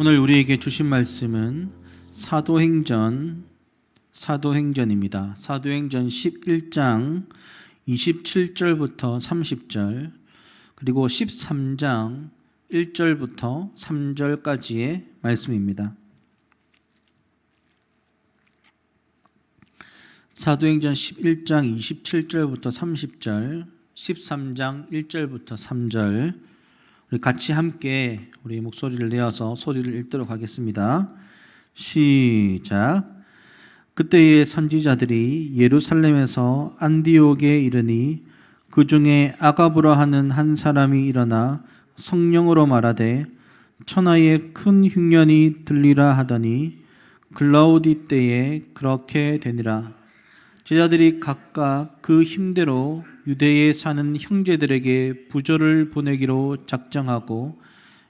오늘 우리에게 주신 말씀은 사도행전입니다. 사도행전 11장 27절부터 30절, 그리고 13장 1절부터 3절까지의 말씀입니다. 사도행전 11장 27절부터 30절, 13장 1절부터 3절, 우리 같이 함께 우리 목소리를 내어서 소리를 읽도록 하겠습니다. 시작. 그때의 선지자들이 예루살렘에서 안디옥에 이르니 그 중에 아가부라 하는 한 사람이 일어나 성령으로 말하되 천하에 큰 흉년이 들리라 하더니 글라우디 때에 그렇게 되니라. 제자들이 각각 그 힘대로 유대에 사는 형제들에게 부조를 보내기로 작정하고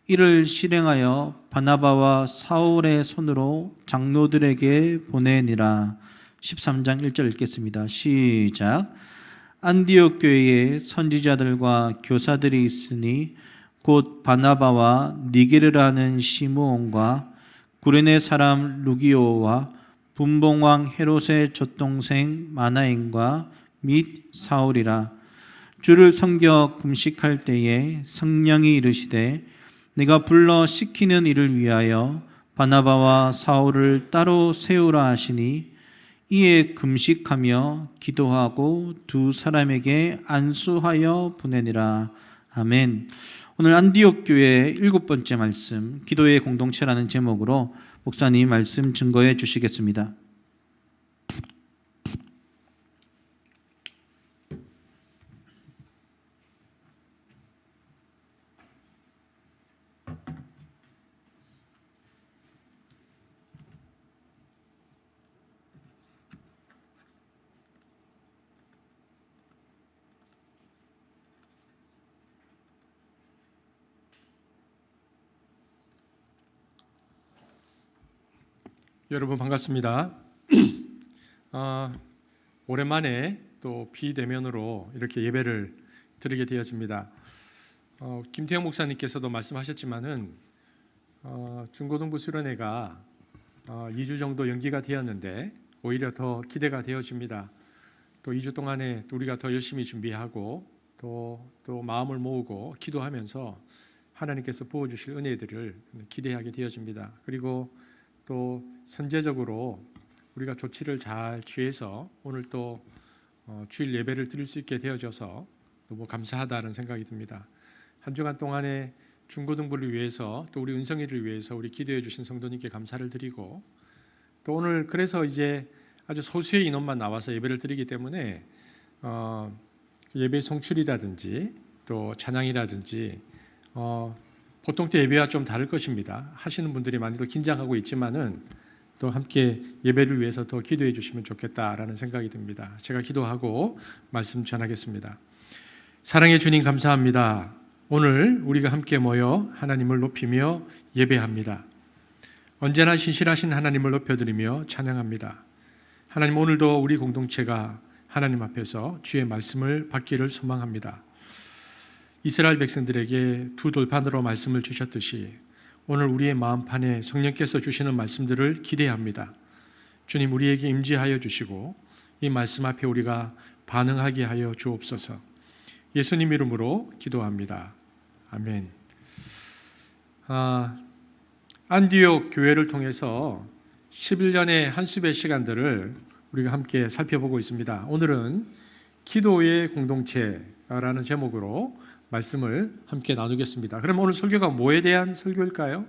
이를 실행하여 바나바와 사울의 손으로 장로들에게 보내니라. 13장 1절 읽겠습니다. 시작. 안디옥 교회에 선지자들과 교사들이 있으니 곧 바나바와 니게르라는 시므온과 구레네 사람 루기오와 분봉왕 헤롯의 젖동생 마나엔과 및 사울이라. 주를 섬겨 금식할 때에 성령이 이르시되 내가 불러 시키는 일을 위하여 바나바와 사울을 따로 세우라 하시니 이에 금식하며 기도하고 두 사람에게 안수하여 보내니라. 아멘. 오늘 안디옥 교회의 7번째 말씀, 기도의 공동체라는 제목으로 목사님 말씀 증거해 주시겠습니다. 여러분 반갑습니다. 오랜만에 또 비대면으로 이렇게 예배를 드리게 되었습니다. 김태형 목사님께서도 말씀하셨지만은 중고등부 수련회가 2주 정도 연기가 되었는데 오히려 더 기대가 되어집니다. 또 2주 동안에 우리가 더 열심히 준비하고 또 마음을 모으고 기도하면서 하나님께서 부어주실 은혜들을 기대하게 되어집니다. 그리고 또 선제적으로 우리가 조치를 잘 취해서 오늘 또 주일 예배를 드릴 수 있게 되어져서 너무 감사하다는 생각이 듭니다. 한 주간 동안에 중고등부를 위해서 또 우리 은성이를 위해서 우리 기도해 주신 성도님께 감사를 드리고 또 오늘 그래서 이제 아주 소수의 인원만 나와서 예배를 드리기 때문에 예배 송출이라든지 또 찬양이라든지 보통 때 예배와 좀 다를 것입니다. 하시는 분들이 많이 또 긴장하고 있지만은 또 함께 예배를 위해서 더 기도해 주시면 좋겠다라는 생각이 듭니다. 제가 기도하고 말씀 전하겠습니다. 사랑의 주님 감사합니다. 오늘 우리가 함께 모여 하나님을 높이며 예배합니다. 언제나 신실하신 하나님을 높여드리며 찬양합니다. 하나님, 오늘도 우리 공동체가 하나님 앞에서 주의 말씀을 받기를 소망합니다. 이스라엘 백성들에게 두 돌판으로 말씀을 주셨듯이 오늘 우리의 마음판에 성령께서 주시는 말씀들을 기대합니다. 주님, 우리에게 임재하여 주시고 이 말씀 앞에 우리가 반응하게 하여 주옵소서. 예수님 이름으로 기도합니다. 아멘. 안디옥 교회를 통해서 11년의 한수배 시간들을 우리가 함께 살펴보고 있습니다. 오늘은 기도의 공동체라는 제목으로 말씀을 함께 나누겠습니다. 그럼 오늘 설교가 뭐에 대한 설교일까요?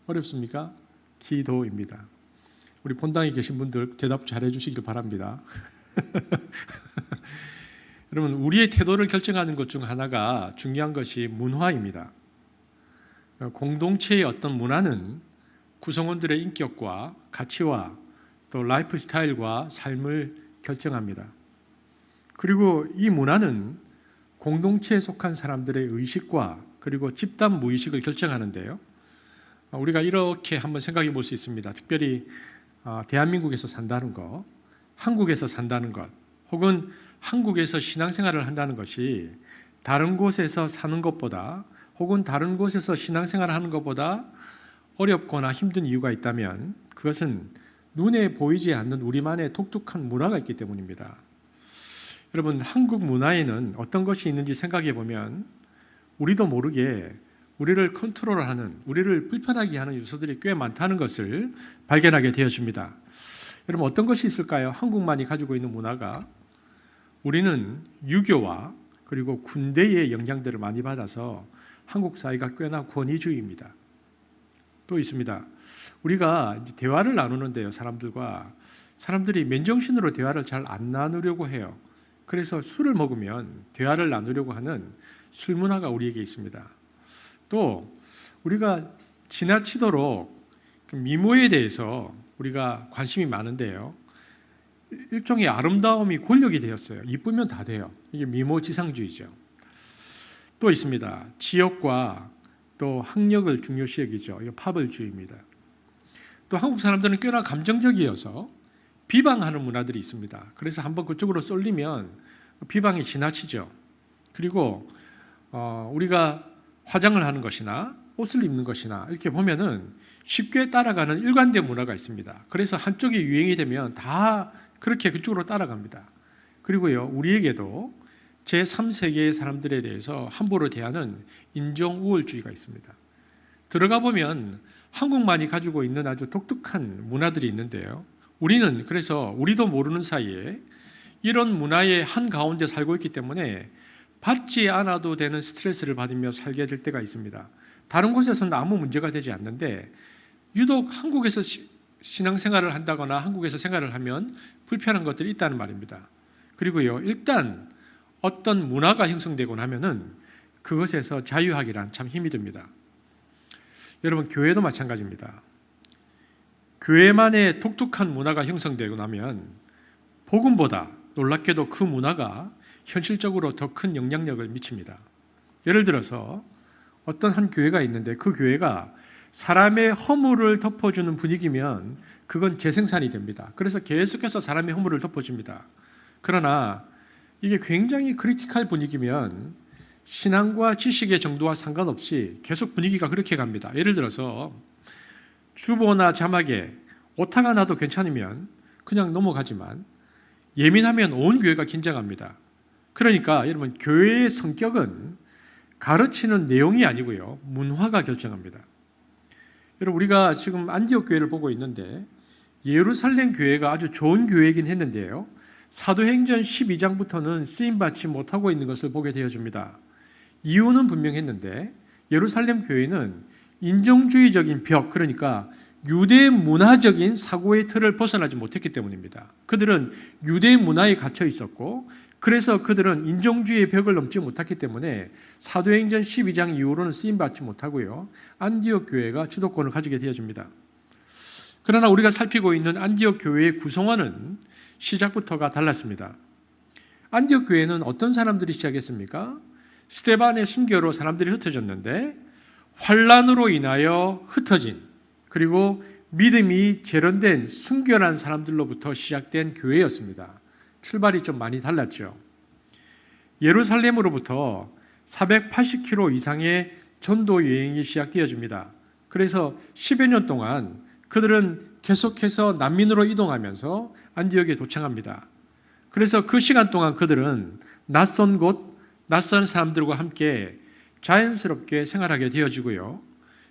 어렵습니까? 기도입니다. 우리 본당에 계신 분들 대답 잘해 주시길 바랍니다. 여러분, 우리의 태도를 결정하는 것 중 하나가 중요한 것이 문화입니다. 공동체의 어떤 문화는 구성원들의 인격과 가치와 또 라이프 스타일과 삶을 결정합니다. 그리고 이 문화는 공동체에 속한 사람들의 의식과 그리고 집단 무의식을 결정하는데요. 우리가 이렇게 한번 생각해 볼 수 있습니다. 특별히 대한민국에서 산다는 것, 한국에서 산다는 것, 혹은 한국에서 신앙생활을 한다는 것이 다른 곳에서 사는 것보다 혹은 다른 곳에서 신앙생활을 하는 것보다 어렵거나 힘든 이유가 있다면 그것은 눈에 보이지 않는 우리만의 독특한 문화가 있기 때문입니다. 여러분, 한국 문화에는 어떤 것이 있는지 생각해 보면 우리도 모르게 우리를 컨트롤하는, 우리를 불편하게 하는 요소들이 꽤 많다는 것을 발견하게 되어집니다. 여러분, 어떤 것이 있을까요? 한국만이 가지고 있는 문화가, 우리는 유교와 그리고 군대의 영향들을 많이 받아서 한국 사회가 꽤나 권위주의입니다. 또 있습니다. 우리가 이제 대화를 나누는데요, 사람들이 맨정신으로 대화를 잘 안 나누려고 해요. 그래서 술을 먹으면 대화를 나누려고 하는 술 문화가 우리에게 있습니다. 또 우리가 지나치도록 미모에 대해서 우리가 관심이 많은데요, 일종의 아름다움이 권력이 되었어요. 이쁘면 다 돼요. 이게 미모지상주의죠. 또 있습니다. 지역과 또 학력을 중요시 여기죠. 이거 파벌주의입니다. 또 한국 사람들은 꽤나 감정적이어서 비방하는 문화들이 있습니다. 그래서 한번 그쪽으로 쏠리면 비방이 지나치죠. 그리고 우리가 화장을 하는 것이나 옷을 입는 것이나 이렇게 보면은 쉽게 따라가는 일관된 문화가 있습니다. 그래서 한쪽이 유행이 되면 다 그렇게 그쪽으로 따라갑니다. 그리고요, 우리에게도 제3세계의 사람들에 대해서 함부로 대하는 인종 우월주의가 있습니다. 들어가 보면 한국만이 가지고 있는 아주 독특한 문화들이 있는데요, 우리는 그래서 우리도 모르는 사이에 이런 문화의 한가운데 살고 있기 때문에 받지 않아도 되는 스트레스를 받으며 살게 될 때가 있습니다. 다른 곳에서는 아무 문제가 되지 않는데 유독 한국에서 신앙생활을 한다거나 한국에서 생활을 하면 불편한 것들이 있다는 말입니다. 그리고요, 일단 어떤 문화가 형성되고 나면은 그것에서 자유하기란 참 힘이 듭니다. 여러분, 교회도 마찬가지입니다. 교회만의 독특한 문화가 형성되고 나면 복음보다 놀랍게도 그 문화가 현실적으로 더 큰 영향력을 미칩니다. 예를 들어서 어떤 한 교회가 있는데 그 교회가 사람의 허물을 덮어주는 분위기면 그건 재생산이 됩니다. 그래서 계속해서 사람의 허물을 덮어줍니다. 그러나 이게 굉장히 크리티컬 분위기면 신앙과 지식의 정도와 상관없이 계속 분위기가 그렇게 갑니다. 예를 들어서 주보나 자막에 오타가 나도 괜찮으면 그냥 넘어가지만 예민하면 온 교회가 긴장합니다. 그러니까 여러분, 교회의 성격은 가르치는 내용이 아니고요, 문화가 결정합니다. 여러분, 우리가 지금 안디옥 교회를 보고 있는데 예루살렘 교회가 아주 좋은 교회이긴 했는데요, 사도행전 12장부터는 쓰임받지 못하고 있는 것을 보게 되어집니다. 이유는 분명했는데 예루살렘 교회는 인종주의적인 벽, 그러니까 유대 문화적인 사고의 틀을 벗어나지 못했기 때문입니다. 그들은 유대 문화에 갇혀 있었고 그래서 그들은 인종주의의 벽을 넘지 못했기 때문에 사도행전 12장 이후로는 쓰임받지 못하고요, 안디옥 교회가 주도권을 가지게 되어집니다. 그러나 우리가 살피고 있는 안디옥 교회의 구성원은 시작부터가 달랐습니다. 안디옥 교회는 어떤 사람들이 시작했습니까? 스데반의 순교로 사람들이 흩어졌는데 환란으로 인하여 흩어진, 그리고 믿음이 재련된 순교한 사람들로부터 시작된 교회였습니다. 출발이 좀 많이 달랐죠. 예루살렘으로부터 480km 이상의 전도 여행이 시작되어집니다. 그래서 10여 년 동안 그들은 계속해서 난민으로 이동하면서 안디옥에 도착합니다. 그래서 그 시간 동안 그들은 낯선 곳, 낯선 사람들과 함께 자연스럽게 생활하게 되어지고요.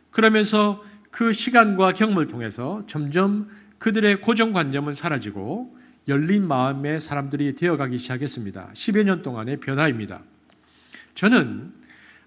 그러면서 그 시간과 경험을 통해서 점점 그들의 고정관념은 사라지고 열린 마음의 사람들이 되어가기 시작했습니다. 10여 년 동안의 변화입니다. 저는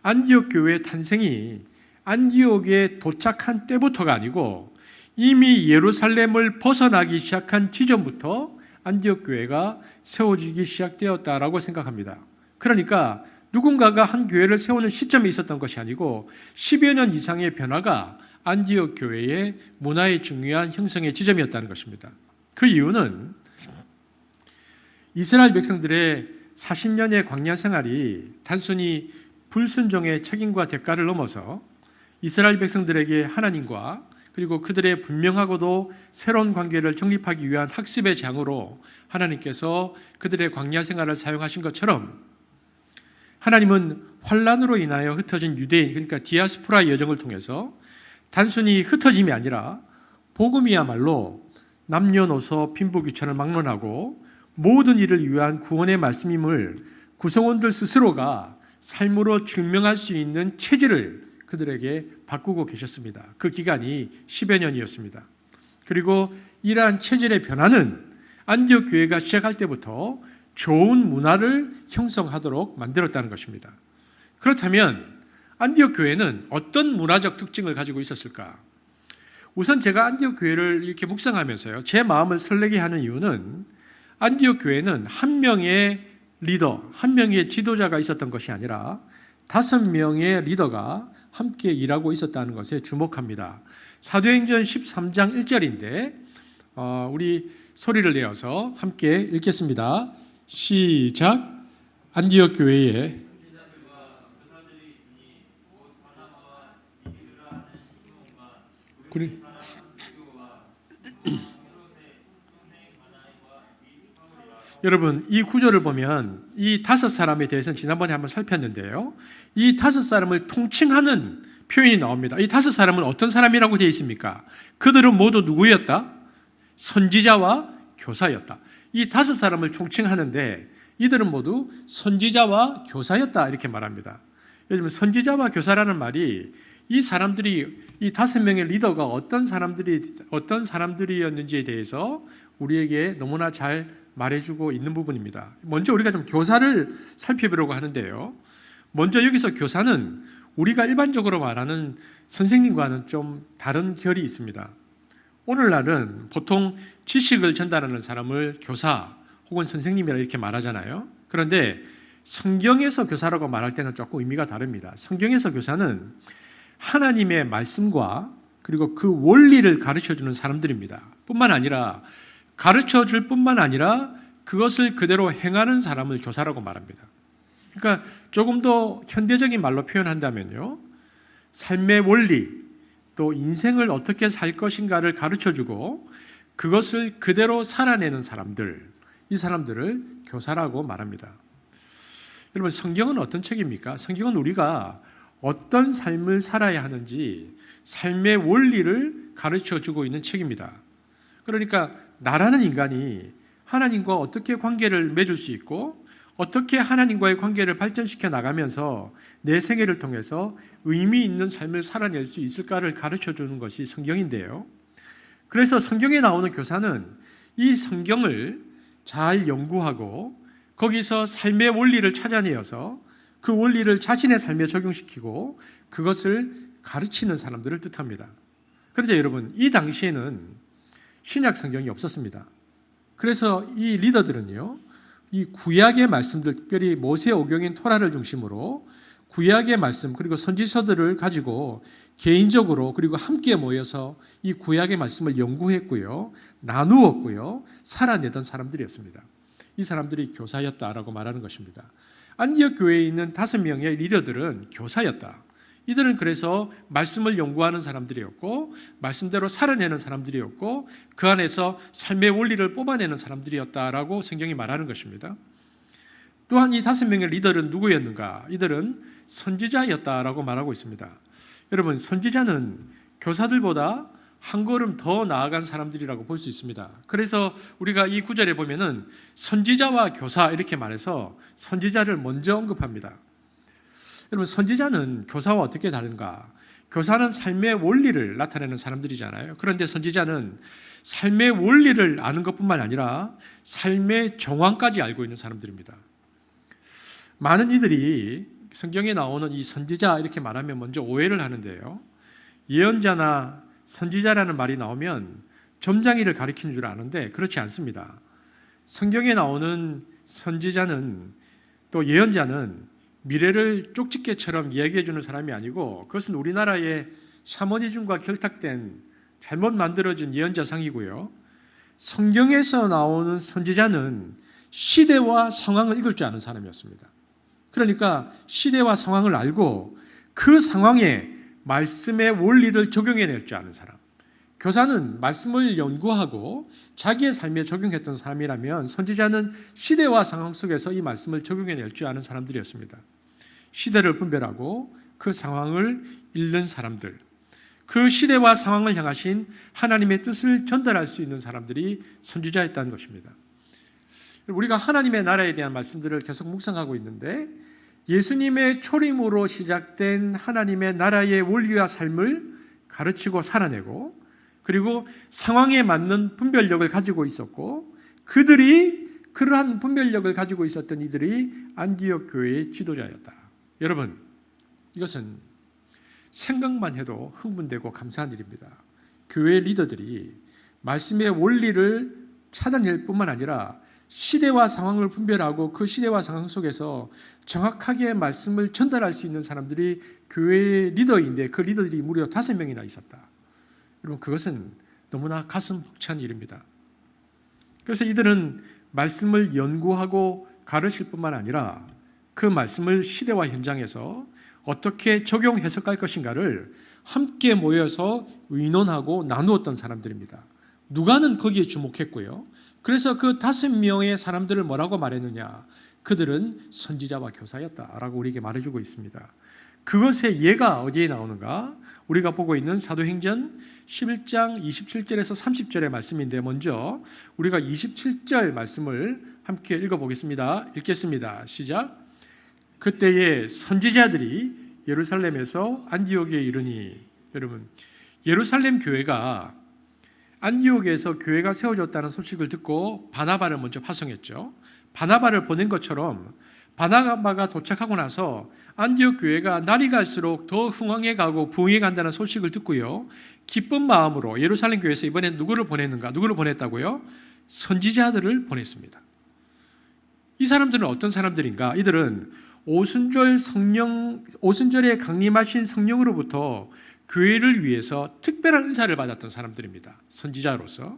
안디옥 교회의 탄생이 안디옥에 도착한 때부터가 아니고 이미 예루살렘을 벗어나기 시작한 지점부터 안디옥 교회가 세워지기 시작되었다라고 생각합니다. 그러니까 누군가가 한 교회를 세우는 시점이 있었던 것이 아니고 10여 년 이상의 변화가 안디옥 교회의 문화의 중요한 형성의 지점이었다는 것입니다. 그 이유는 이스라엘 백성들의 40년의 광야 생활이 단순히 불순종의 책임과 대가를 넘어서 이스라엘 백성들에게 하나님과 그리고 그들의 분명하고도 새로운 관계를 정립하기 위한 학습의 장으로 하나님께서 그들의 광야 생활을 사용하신 것처럼 하나님은 환란으로 인하여 흩어진 유대인, 그러니까 디아스포라 여정을 통해서 단순히 흩어짐이 아니라 복음이야말로 남녀노소 빈부귀천을 막론하고 모든 이를 위한 구원의 말씀임을 구성원들 스스로가 삶으로 증명할 수 있는 체질을 그들에게 바꾸고 계셨습니다. 그 기간이 10여 년이었습니다. 그리고 이러한 체질의 변화는 안디옥 교회가 시작할 때부터 좋은 문화를 형성하도록 만들었다는 것입니다. 그렇다면 안디옥 교회는 어떤 문화적 특징을 가지고 있었을까? 우선 제가 안디옥 교회를 이렇게 묵상하면서요, 제 마음을 설레게 하는 이유는 안디옥 교회는 한 명의 리더, 한 명의 지도자가 있었던 것이 아니라 5명의 리더가 함께 일하고 있었다는 것에 주목합니다. 사도행전 13장 1절인데 우리 소리를 내어서 함께 읽겠습니다. 시작. 안디옥 교회에 여러분, 이 구절을 보면 이 5사람에 대해서는 지난번에 한번 살폈는데요, 이 5사람을 통칭하는 표현이 나옵니다. 이 5사람은 어떤 사람이라고 되어 있습니까? 그들은 모두 누구였다? 선지자와 교사였다. 이 5사람을 총칭하는데 이들은 모두 선지자와 교사였다 이렇게 말합니다. 요즘 선지자와 교사라는 말이 이 사람들이, 이 5명의 리더가 어떤 사람들이었는지에 대해서 우리에게 너무나 잘 말해주고 있는 부분입니다. 먼저 우리가 좀 교사를 살펴보려고 하는데요, 먼저 여기서 교사는 우리가 일반적으로 말하는 선생님과는 좀 다른 결이 있습니다. 오늘날은 보통 지식을 전달하는 사람을 교사 혹은 선생님이라 이렇게 말하잖아요. 그런데 성경에서 교사라고 말할 때는 조금 의미가 다릅니다. 성경에서 교사는 하나님의 말씀과 그리고 그 원리를 가르쳐주는 사람들입니다. 뿐만 아니라 가르쳐줄 뿐만 아니라 그것을 그대로 행하는 사람을 교사라고 말합니다. 그러니까 조금 더 현대적인 말로 표현한다면요, 삶의 원리, 또 인생을 어떻게 살 것인가를 가르쳐주고 그것을 그대로 살아내는 사람들, 이 사람들을 교사라고 말합니다. 여러분, 성경은 어떤 책입니까? 성경은 우리가 어떤 삶을 살아야 하는지 삶의 원리를 가르쳐주고 있는 책입니다. 그러니까 나라는 인간이 하나님과 어떻게 관계를 맺을 수 있고 어떻게 하나님과의 관계를 발전시켜 나가면서 내 생애를 통해서 의미 있는 삶을 살아낼 수 있을까를 가르쳐주는 것이 성경인데요, 그래서 성경에 나오는 교사는 이 성경을 잘 연구하고 거기서 삶의 원리를 찾아내어서 그 원리를 자신의 삶에 적용시키고 그것을 가르치는 사람들을 뜻합니다. 그런데 여러분, 이 당시에는 신약 성경이 없었습니다. 그래서 이 리더들은요, 이 구약의 말씀들, 특별히 모세오경인 토라를 중심으로 구약의 말씀 그리고 선지서들을 가지고 개인적으로 그리고 함께 모여서 이 구약의 말씀을 연구했고요, 나누었고요, 살아내던 사람들이었습니다. 이 사람들이 교사였다라고 말하는 것입니다. 안디옥 교회에 있는 5명의 리더들은 교사였다. 이들은 그래서 말씀을 연구하는 사람들이었고 말씀대로 살아내는 사람들이었고 그 안에서 삶의 원리를 뽑아내는 사람들이었다라고 성경이 말하는 것입니다. 또한 이 5명의 리더는 누구였는가? 이들은 선지자였다라고 말하고 있습니다. 여러분, 선지자는 교사들보다 한 걸음 더 나아간 사람들이라고 볼 수 있습니다. 그래서 우리가 이 구절에 보면은 선지자와 교사 이렇게 말해서 선지자를 먼저 언급합니다. 여러분, 선지자는 교사와 어떻게 다른가? 교사는 삶의 원리를 나타내는 사람들이잖아요. 그런데 선지자는 삶의 원리를 아는 것뿐만 아니라 삶의 정황까지 알고 있는 사람들입니다. 많은 이들이 성경에 나오는 이 선지자 이렇게 말하면 먼저 오해를 하는데요, 예언자나 선지자라는 말이 나오면 점장이를 가리키는 줄 아는데 그렇지 않습니다. 성경에 나오는 선지자는 또 예언자는 미래를 쪽집게처럼 이야기해 주는 사람이 아니고 그것은 우리나라의 샤머니즘과 결탁된 잘못 만들어진 예언자상이고요, 성경에서 나오는 선지자는 시대와 상황을 읽을 줄 아는 사람이었습니다. 그러니까 시대와 상황을 알고 그 상황에 말씀의 원리를 적용해낼 줄 아는 사람. 교사는 말씀을 연구하고 자기의 삶에 적용했던 사람이라면 선지자는 시대와 상황 속에서 이 말씀을 적용해낼 줄 아는 사람들이었습니다. 시대를 분별하고 그 상황을 읽는 사람들. 그 시대와 상황을 향하신 하나님의 뜻을 전달할 수 있는 사람들이 선지자였다는 것입니다. 우리가 하나님의 나라에 대한 말씀들을 계속 묵상하고 있는데 예수님의 초림으로 시작된 하나님의 나라의 원리와 삶을 가르치고 살아내고 그리고 상황에 맞는 분별력을 가지고 있었고 그러한 분별력을 가지고 있었던 이들이 안디옥 교회의 지도자였다. 여러분, 이것은 생각만 해도 흥분되고 감사한 일입니다. 교회 리더들이 말씀의 원리를 찾아낼 뿐만 아니라 시대와 상황을 분별하고 그 시대와 상황 속에서 정확하게 말씀을 전달할 수 있는 사람들이 교회의 리더인데 그 리더들이 무려 5명이나 있었다. 여러분, 그것은 너무나 가슴 벅찬 일입니다. 그래서 이들은 말씀을 연구하고 가르칠 뿐만 아니라 그 말씀을 시대와 현장에서 어떻게 적용 해석할 것인가를 함께 모여서 의논하고 나누었던 사람들입니다. 누가는 거기에 주목했고요. 그래서 그 5명의 사람들을 뭐라고 말했느냐? 그들은 선지자와 교사였다라고 우리에게 말해주고 있습니다. 그것의 예가 어디에 나오는가? 우리가 보고 있는 사도행전 11장 27절에서 30절의 말씀인데 먼저 우리가 27절 말씀을 함께 읽어보겠습니다. 읽겠습니다. 시작. 그때에 선지자들이 예루살렘에서 안디옥에 이르니, 여러분, 예루살렘 교회가 안디옥에서 교회가 세워졌다는 소식을 듣고 바나바를 먼저 파송했죠. 바나바를 보낸 것처럼 바나바가 도착하고 나서 안디옥 교회가 날이 갈수록 더 흥황해 가고 부흥해 간다는 소식을 듣고요. 기쁜 마음으로 예루살렘 교회에서 이번엔 누구를 보냈는가? 누구를 보냈다고요? 선지자들을 보냈습니다. 이 사람들은 어떤 사람들인가? 이들은 오순절에 강림하신 성령으로부터 교회를 위해서 특별한 은사를 받았던 사람들입니다. 선지자로서.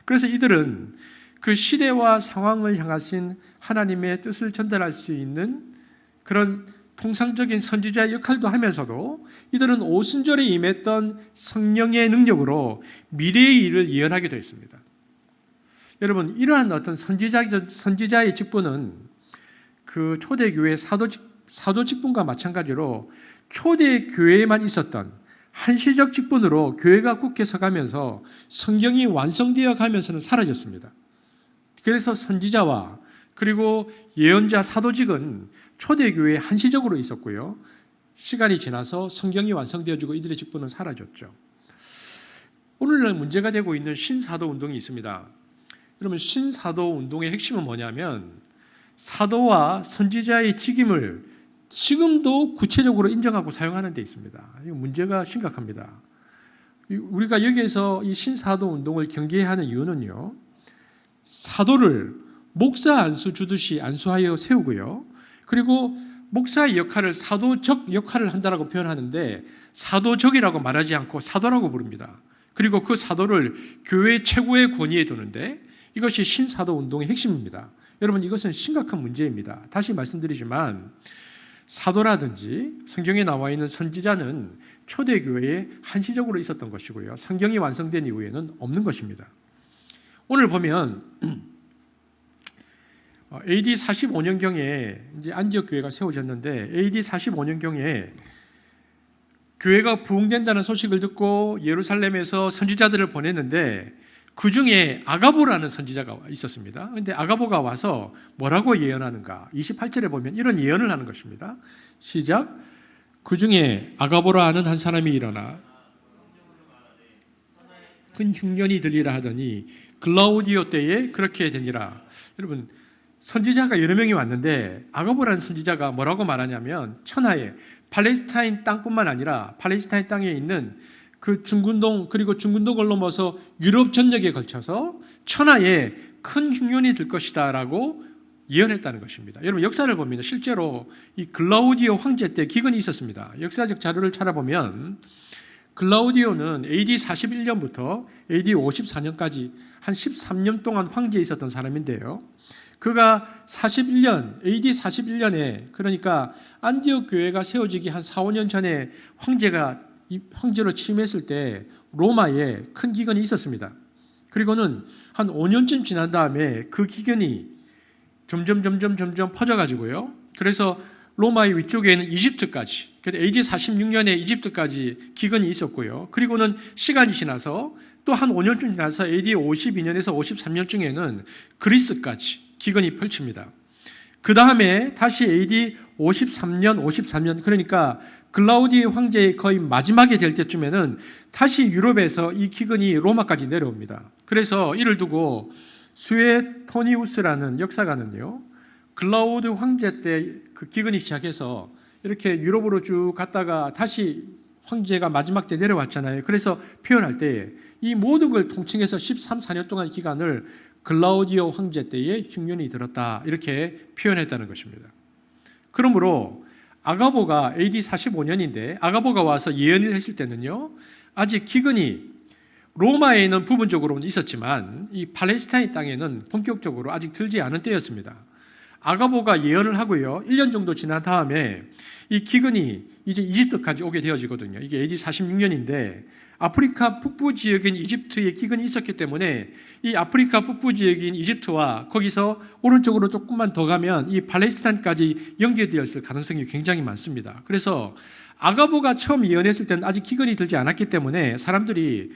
그래서 이들은 그 시대와 상황을 향하신 하나님의 뜻을 전달할 수 있는 그런 통상적인 선지자의 역할도 하면서도 이들은 오순절에 임했던 성령의 능력으로 미래의 일을 예언하기도 했습니다. 여러분, 이러한 어떤 선지자의 직분은 그 초대교회 사도 직분과 마찬가지로 초대교회에만 있었던 한시적 직분으로 교회가 굳게 서가면서 성경이 완성되어 가면서는 사라졌습니다. 그래서 선지자와 그리고 예언자 사도직은 초대교회에 한시적으로 있었고요. 시간이 지나서 성경이 완성되어지고 이들의 직분은 사라졌죠. 오늘날 문제가 되고 있는 신사도 운동이 있습니다. 여러분, 신사도 운동의 핵심은 뭐냐면 사도와 선지자의 직임을 지금도 구체적으로 인정하고 사용하는 데 있습니다. 이 문제가 심각합니다. 우리가 여기에서 이 신사도 운동을 경계해야 하는 이유는요. 사도를 목사 안수 주듯이 안수하여 세우고요. 그리고 목사의 역할을 사도적 역할을 한다라고 표현하는데 사도적이라고 말하지 않고 사도라고 부릅니다. 그리고 그 사도를 교회 최고의 권위에 두는데 이것이 신사도 운동의 핵심입니다. 여러분, 이것은 심각한 문제입니다. 다시 말씀드리지만 사도라든지 성경에 나와 있는 선지자는 초대교회에 한시적으로 있었던 것이고요. 성경이 완성된 이후에는 없는 것입니다. 오늘 보면 AD 45년경에 이제 안디옥 교회가 세워졌는데 AD 45년경에 교회가 부흥된다는 소식을 듣고 예루살렘에서 선지자들을 보냈는데 그 중에 아가보라는 선지자가 있었습니다. 그런데 아가보가 와서 뭐라고 예언하는가? 28절에 보면 이런 예언을 하는 것입니다. 시작. 그 중에 아가보라 하는 한 사람이 일어나 큰 흉년이 들리라 하더니 글라우디오 때에 그렇게 되니라. 여러분, 선지자가 여러 명이 왔는데 아가보라는 선지자가 뭐라고 말하냐면 천하에 팔레스타인 땅뿐만 아니라 팔레스타인 땅에 있는 그 중근동 그리고 중근동을 넘어서 유럽 전역에 걸쳐서 천하에 큰 흉년이 들 것이다 라고 예언했다는 것입니다. 여러분, 역사를 보면 실제로 이 글라우디오 황제 때 기근이 있었습니다. 역사적 자료를 찾아보면 글라우디오는 AD 41년부터 AD 54년까지 한 13년 동안 황제에 있었던 사람인데요. 그가 41년, AD 41년에 그러니까 안디옥 교회가 세워지기 한 4, 5년 전에 황제로 취임했을 때 로마에 큰 기근이 있었습니다. 그리고는 한 5년쯤 지난 다음에 그 기근이 점점 퍼져가지고요. 그래서 로마의 위쪽에 있는 이집트까지 AD 46년에 이집트까지 기근이 있었고요. 그리고는 시간이 지나서 또 한 5년쯤 지나서 AD 52년에서 53년쯤에는 그리스까지 기근이 펼칩니다. 그 다음에 다시 AD 53년 그러니까 글라우디 황제의 거의 마지막에 될 때쯤에는 다시 유럽에서 이 기근이 로마까지 내려옵니다. 그래서 이를 두고 수에토니우스라는 역사가는요, 글라우드 황제 때 그 기근이 시작해서 이렇게 유럽으로 쭉 갔다가 다시 황제가 마지막 때 내려왔잖아요. 그래서 표현할 때 이 모든 걸 통칭해서 13, 14년 동안 기간을 글라우디오 황제 때에 흉년이 들었다, 이렇게 표현했다는 것입니다. 그러므로 아가보가 AD 45년인데 아가보가 와서 예언을 했을 때는요, 아직 기근이 로마에는 부분적으로는 있었지만 이 팔레스타인 땅에는 본격적으로 아직 들지 않은 때였습니다. 아가보가 예언을 하고요, 1년 정도 지난 다음에 이 기근이 이제 이집트까지 오게 되어지거든요. 이게 AD 46년인데 아프리카 북부 지역인 이집트에 기근이 있었기 때문에 이 아프리카 북부 지역인 이집트와 거기서 오른쪽으로 조금만 더 가면 이 팔레스타인까지 연계되었을 가능성이 굉장히 많습니다. 그래서 아가보가 처음 예언했을 때는 아직 기근이 들지 않았기 때문에 사람들이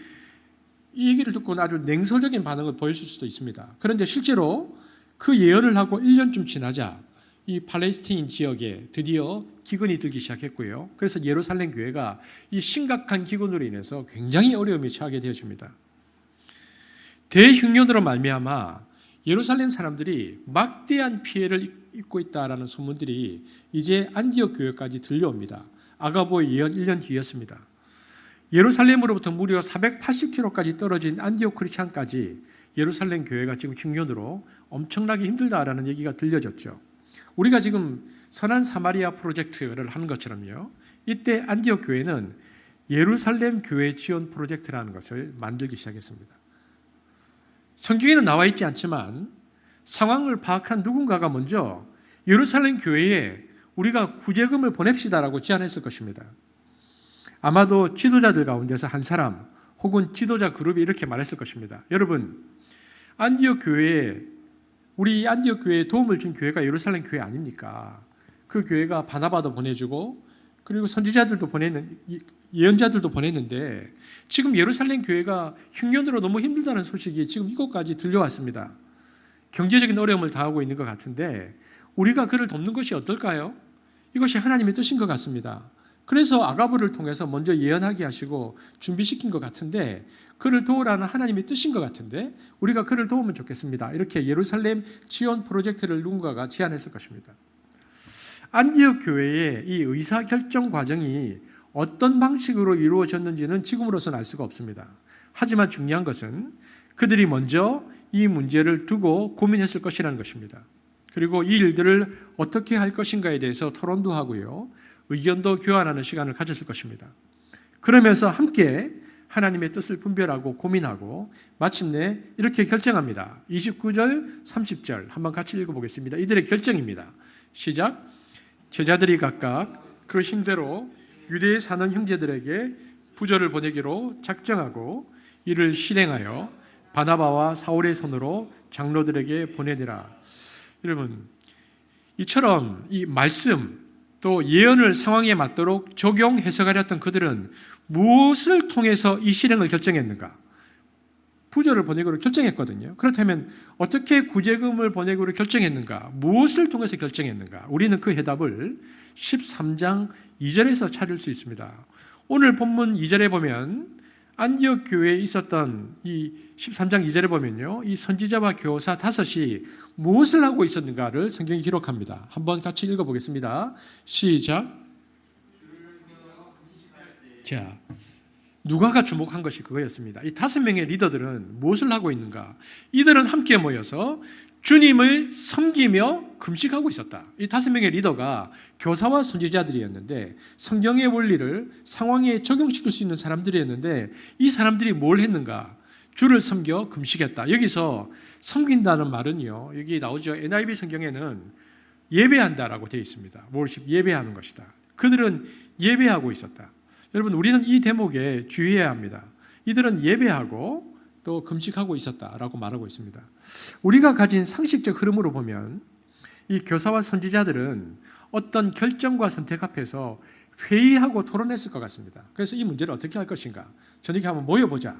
이 얘기를 듣고는 아주 냉소적인 반응을 보였을 수도 있습니다. 그런데 실제로 그 예언을 하고 1년쯤 지나자 이 팔레스타인 지역에 드디어 기근이 들기 시작했고요. 그래서 예루살렘 교회가 이 심각한 기근으로 인해서 굉장히 어려움에 처하게 되어집니다. 대흉년으로 말미암아 예루살렘 사람들이 막대한 피해를 입고 있다라는 소문들이 이제 안디옥 교회까지 들려옵니다. 아가보의 예언 1년 뒤였습니다. 예루살렘으로부터 무려 480km까지 떨어진 안디옥 크리스찬까지 예루살렘 교회가 지금 흉년으로 엄청나게 힘들다라는 얘기가 들려졌죠. 우리가 지금 선한 사마리아 프로젝트를 하는 것처럼요, 이때 안디옥 교회는 예루살렘 교회 지원 프로젝트라는 것을 만들기 시작했습니다. 성경에는 나와 있지 않지만 상황을 파악한 누군가가 먼저 예루살렘 교회에 우리가 구제금을 보냅시다라고 제안했을 것입니다. 아마도 지도자들 가운데서 한 사람 혹은 지도자 그룹이 이렇게 말했을 것입니다. 여러분, 안디옥 교회에 우리 안디옥 교회에 도움을 준 교회가 예루살렘 교회 아닙니까? 그 교회가 바나바도 보내주고 그리고 선지자들도 예언자들도 보냈는데 지금 예루살렘 교회가 흉년으로 너무 힘들다는 소식이 지금 이곳까지 들려왔습니다. 경제적인 어려움을 당하고 있는 것 같은데 우리가 그를 돕는 것이 어떨까요? 이것이 하나님의 뜻인 것 같습니다. 그래서 아가브를 통해서 먼저 예언하게 하시고 준비시킨 것 같은데 그를 도우라는 하나님의 뜻인 것 같은데 우리가 그를 도우면 좋겠습니다. 이렇게 예루살렘 지원 프로젝트를 누군가가 제안했을 것입니다. 안디옥 교회의 이 의사결정 과정이 어떤 방식으로 이루어졌는지는 지금으로서는 알 수가 없습니다. 하지만 중요한 것은 그들이 먼저 이 문제를 두고 고민했을 것이라는 것입니다. 그리고 이 일들을 어떻게 할 것인가에 대해서 토론도 하고요, 의견도 교환하는 시간을 가졌을 것입니다. 그러면서 함께 하나님의 뜻을 분별하고 고민하고 마침내 이렇게 결정합니다. 29절, 30절 한번 같이 읽어보겠습니다. 이들의 결정입니다. 시작. 제자들이 각각 그 힘대로 유대에 사는 형제들에게 부조를 보내기로 작정하고 이를 실행하여 바나바와 사울의 손으로 장로들에게 보내니라. 여러분, 이처럼 이 말씀 또 예언을 상황에 맞도록 적용 해석하려 했던 그들은 무엇을 통해서 이 실행을 결정했는가? 부조를 보내기로 결정했거든요. 그렇다면 어떻게 구제금을 보내기로 결정했는가? 무엇을 통해서 결정했는가? 우리는 그 해답을 13장 2절에서 찾을 수 있습니다. 오늘 본문 2절에 보면 안디옥 교회에 있었던 이 13장 2절에 보면요, 이 선지자와 교사 5이 무엇을 하고 있었는가를 성경이 기록합니다. 한번 같이 읽어보겠습니다. 시작. 자, 누가가 주목한 것이 그거였습니다. 이 5명의 리더들은 무엇을 하고 있는가? 이들은 함께 모여서 주님을 섬기며 금식하고 있었다. 이 5명의 리더가 교사와 선지자들이었는데 성경의 원리를 상황에 적용시킬 수 있는 사람들이었는데 이 사람들이 뭘 했는가? 주를 섬겨 금식했다. 여기서 섬긴다는 말은요, 여기 나오죠. NIV 성경에는 예배한다라고 되어 있습니다. 월십, 예배하는 것이다. 그들은 예배하고 있었다. 여러분, 우리는 이 대목에 주의해야 합니다. 이들은 예배하고 또 금식하고 있었다라고 말하고 있습니다. 우리가 가진 상식적 흐름으로 보면 이 교사와 선지자들은 어떤 결정과 선택 앞에서 회의하고 토론했을 것 같습니다. 그래서 이 문제를 어떻게 할 것인가? 저녁에 한번 모여보자.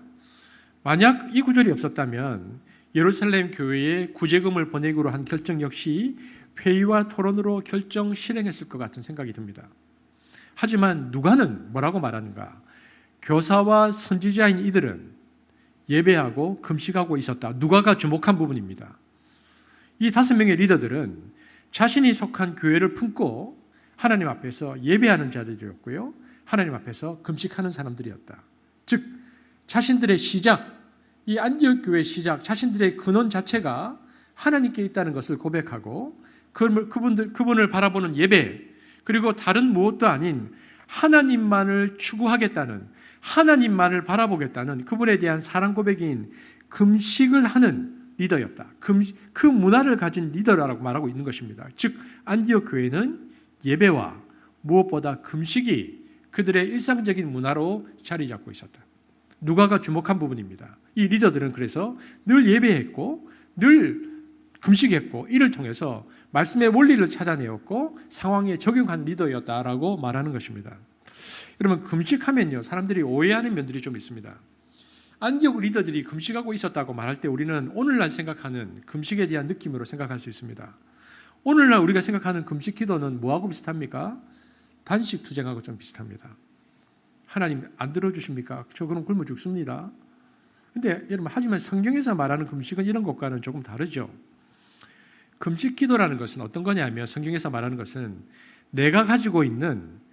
만약 이 구절이 없었다면 예루살렘 교회에 구제금을 보내기로 한 결정 역시 회의와 토론으로 결정 실행했을 것 같은 생각이 듭니다. 하지만 누가는 뭐라고 말하는가? 교사와 선지자인 이들은 예배하고 금식하고 있었다. 누가가 주목한 부분입니다. 이 5명의 리더들은 자신이 속한 교회를 품고 하나님 앞에서 예배하는 자들이었고요. 하나님 앞에서 금식하는 사람들이었다. 즉 자신들의 시작, 이 안디옥 교회의 시작, 자신들의 근원 자체가 하나님께 있다는 것을 고백하고 그분을 바라보는 예배, 그리고 다른 무엇도 아닌 하나님만을 추구하겠다는, 하나님만을 바라보겠다는 그분에 대한 사랑 고백인 금식을 하는 리더였다. 그 문화를 가진 리더라고 말하고 있는 것입니다. 즉 안디옥 교회는 예배와 무엇보다 금식이 그들의 일상적인 문화로 자리 잡고 있었다. 누가가 주목한 부분입니다. 이 리더들은 그래서 늘 예배했고 늘 금식했고 이를 통해서 말씀의 원리를 찾아내었고 상황에 적용한 리더였다라고 말하는 것입니다. 여러분 금식하면요 사람들이 오해하는 면들이 좀 있습니다. 안디옥 리더들이 금식하고 있었다고 말할 때 우리는 오늘날 생각하는 금식에 대한 느낌으로 생각할 수 있습니다. 오늘날 우리가 생각하는 금식 기도는 뭐하고 비슷합니까? 단식 투쟁하고 좀 비슷합니다. 하나님 안 들어주십니까? 저 그럼 굶어 죽습니다. 근데 여러분 하지만 성경에서 말하는 금식은 이런 것과는 조금 다르죠. 금식 기도라는 것은 어떤 거냐면 성경에서 말하는 것은 내가 가지고 있는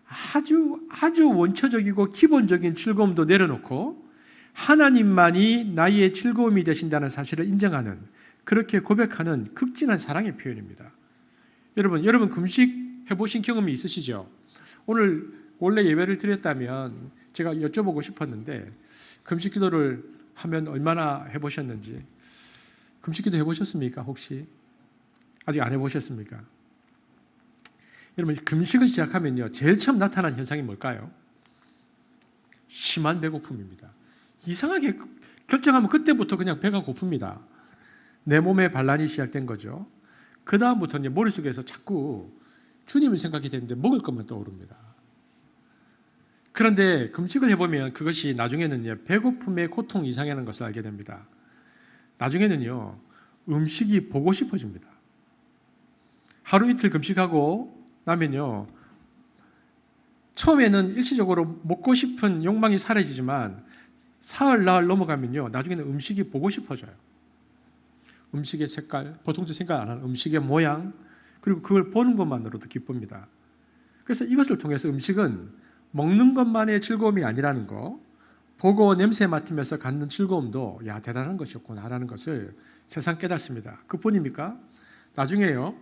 아주 원초적이고 기본적인 즐거움도 내려놓고 하나님만이 나의 즐거움이 되신다는 사실을 인정하는, 그렇게 고백하는 극진한 사랑의 표현입니다. 여러분 금식 해보신 경험이 있으시죠? 오늘 원래 예배를 드렸다면 제가 여쭤보고 싶었는데 금식 기도를 하면 얼마나 해보셨는지. 금식 기도 해보셨습니까? 혹시? 아직 안 해보셨습니까? 여러분 금식을 시작하면요 제일 처음 나타나는 현상이 뭘까요? 심한 배고픔입니다. 이상하게 결정하면 그때부터 그냥 배가 고픕니다. 내 몸에 반란이 시작된 거죠. 그 다음부터는 머릿속에서 자꾸 주님을 생각이 되는데 먹을 것만 떠오릅니다. 그런데 금식을 해보면 그것이 나중에는 배고픔의 고통 이상이라는 것을 알게 됩니다. 나중에는요 음식이 보고 싶어집니다. 하루 이틀 금식하고 나면요 처음에는 일시적으로 먹고 싶은 욕망이 사라지지만 사흘 나흘 넘어가면요 나중에는 음식이 보고 싶어져요. 음식의 색깔, 보통도 생각 안 하는 음식의 모양, 그리고 그걸 보는 것만으로도 기쁩니다. 그래서 이것을 통해서 음식은 먹는 것만의 즐거움이 아니라는 거, 보고 냄새 맡으면서 갖는 즐거움도 대단한 것이었구나라는 것을 세상 깨닫습니다. 그뿐입니까? 나중에요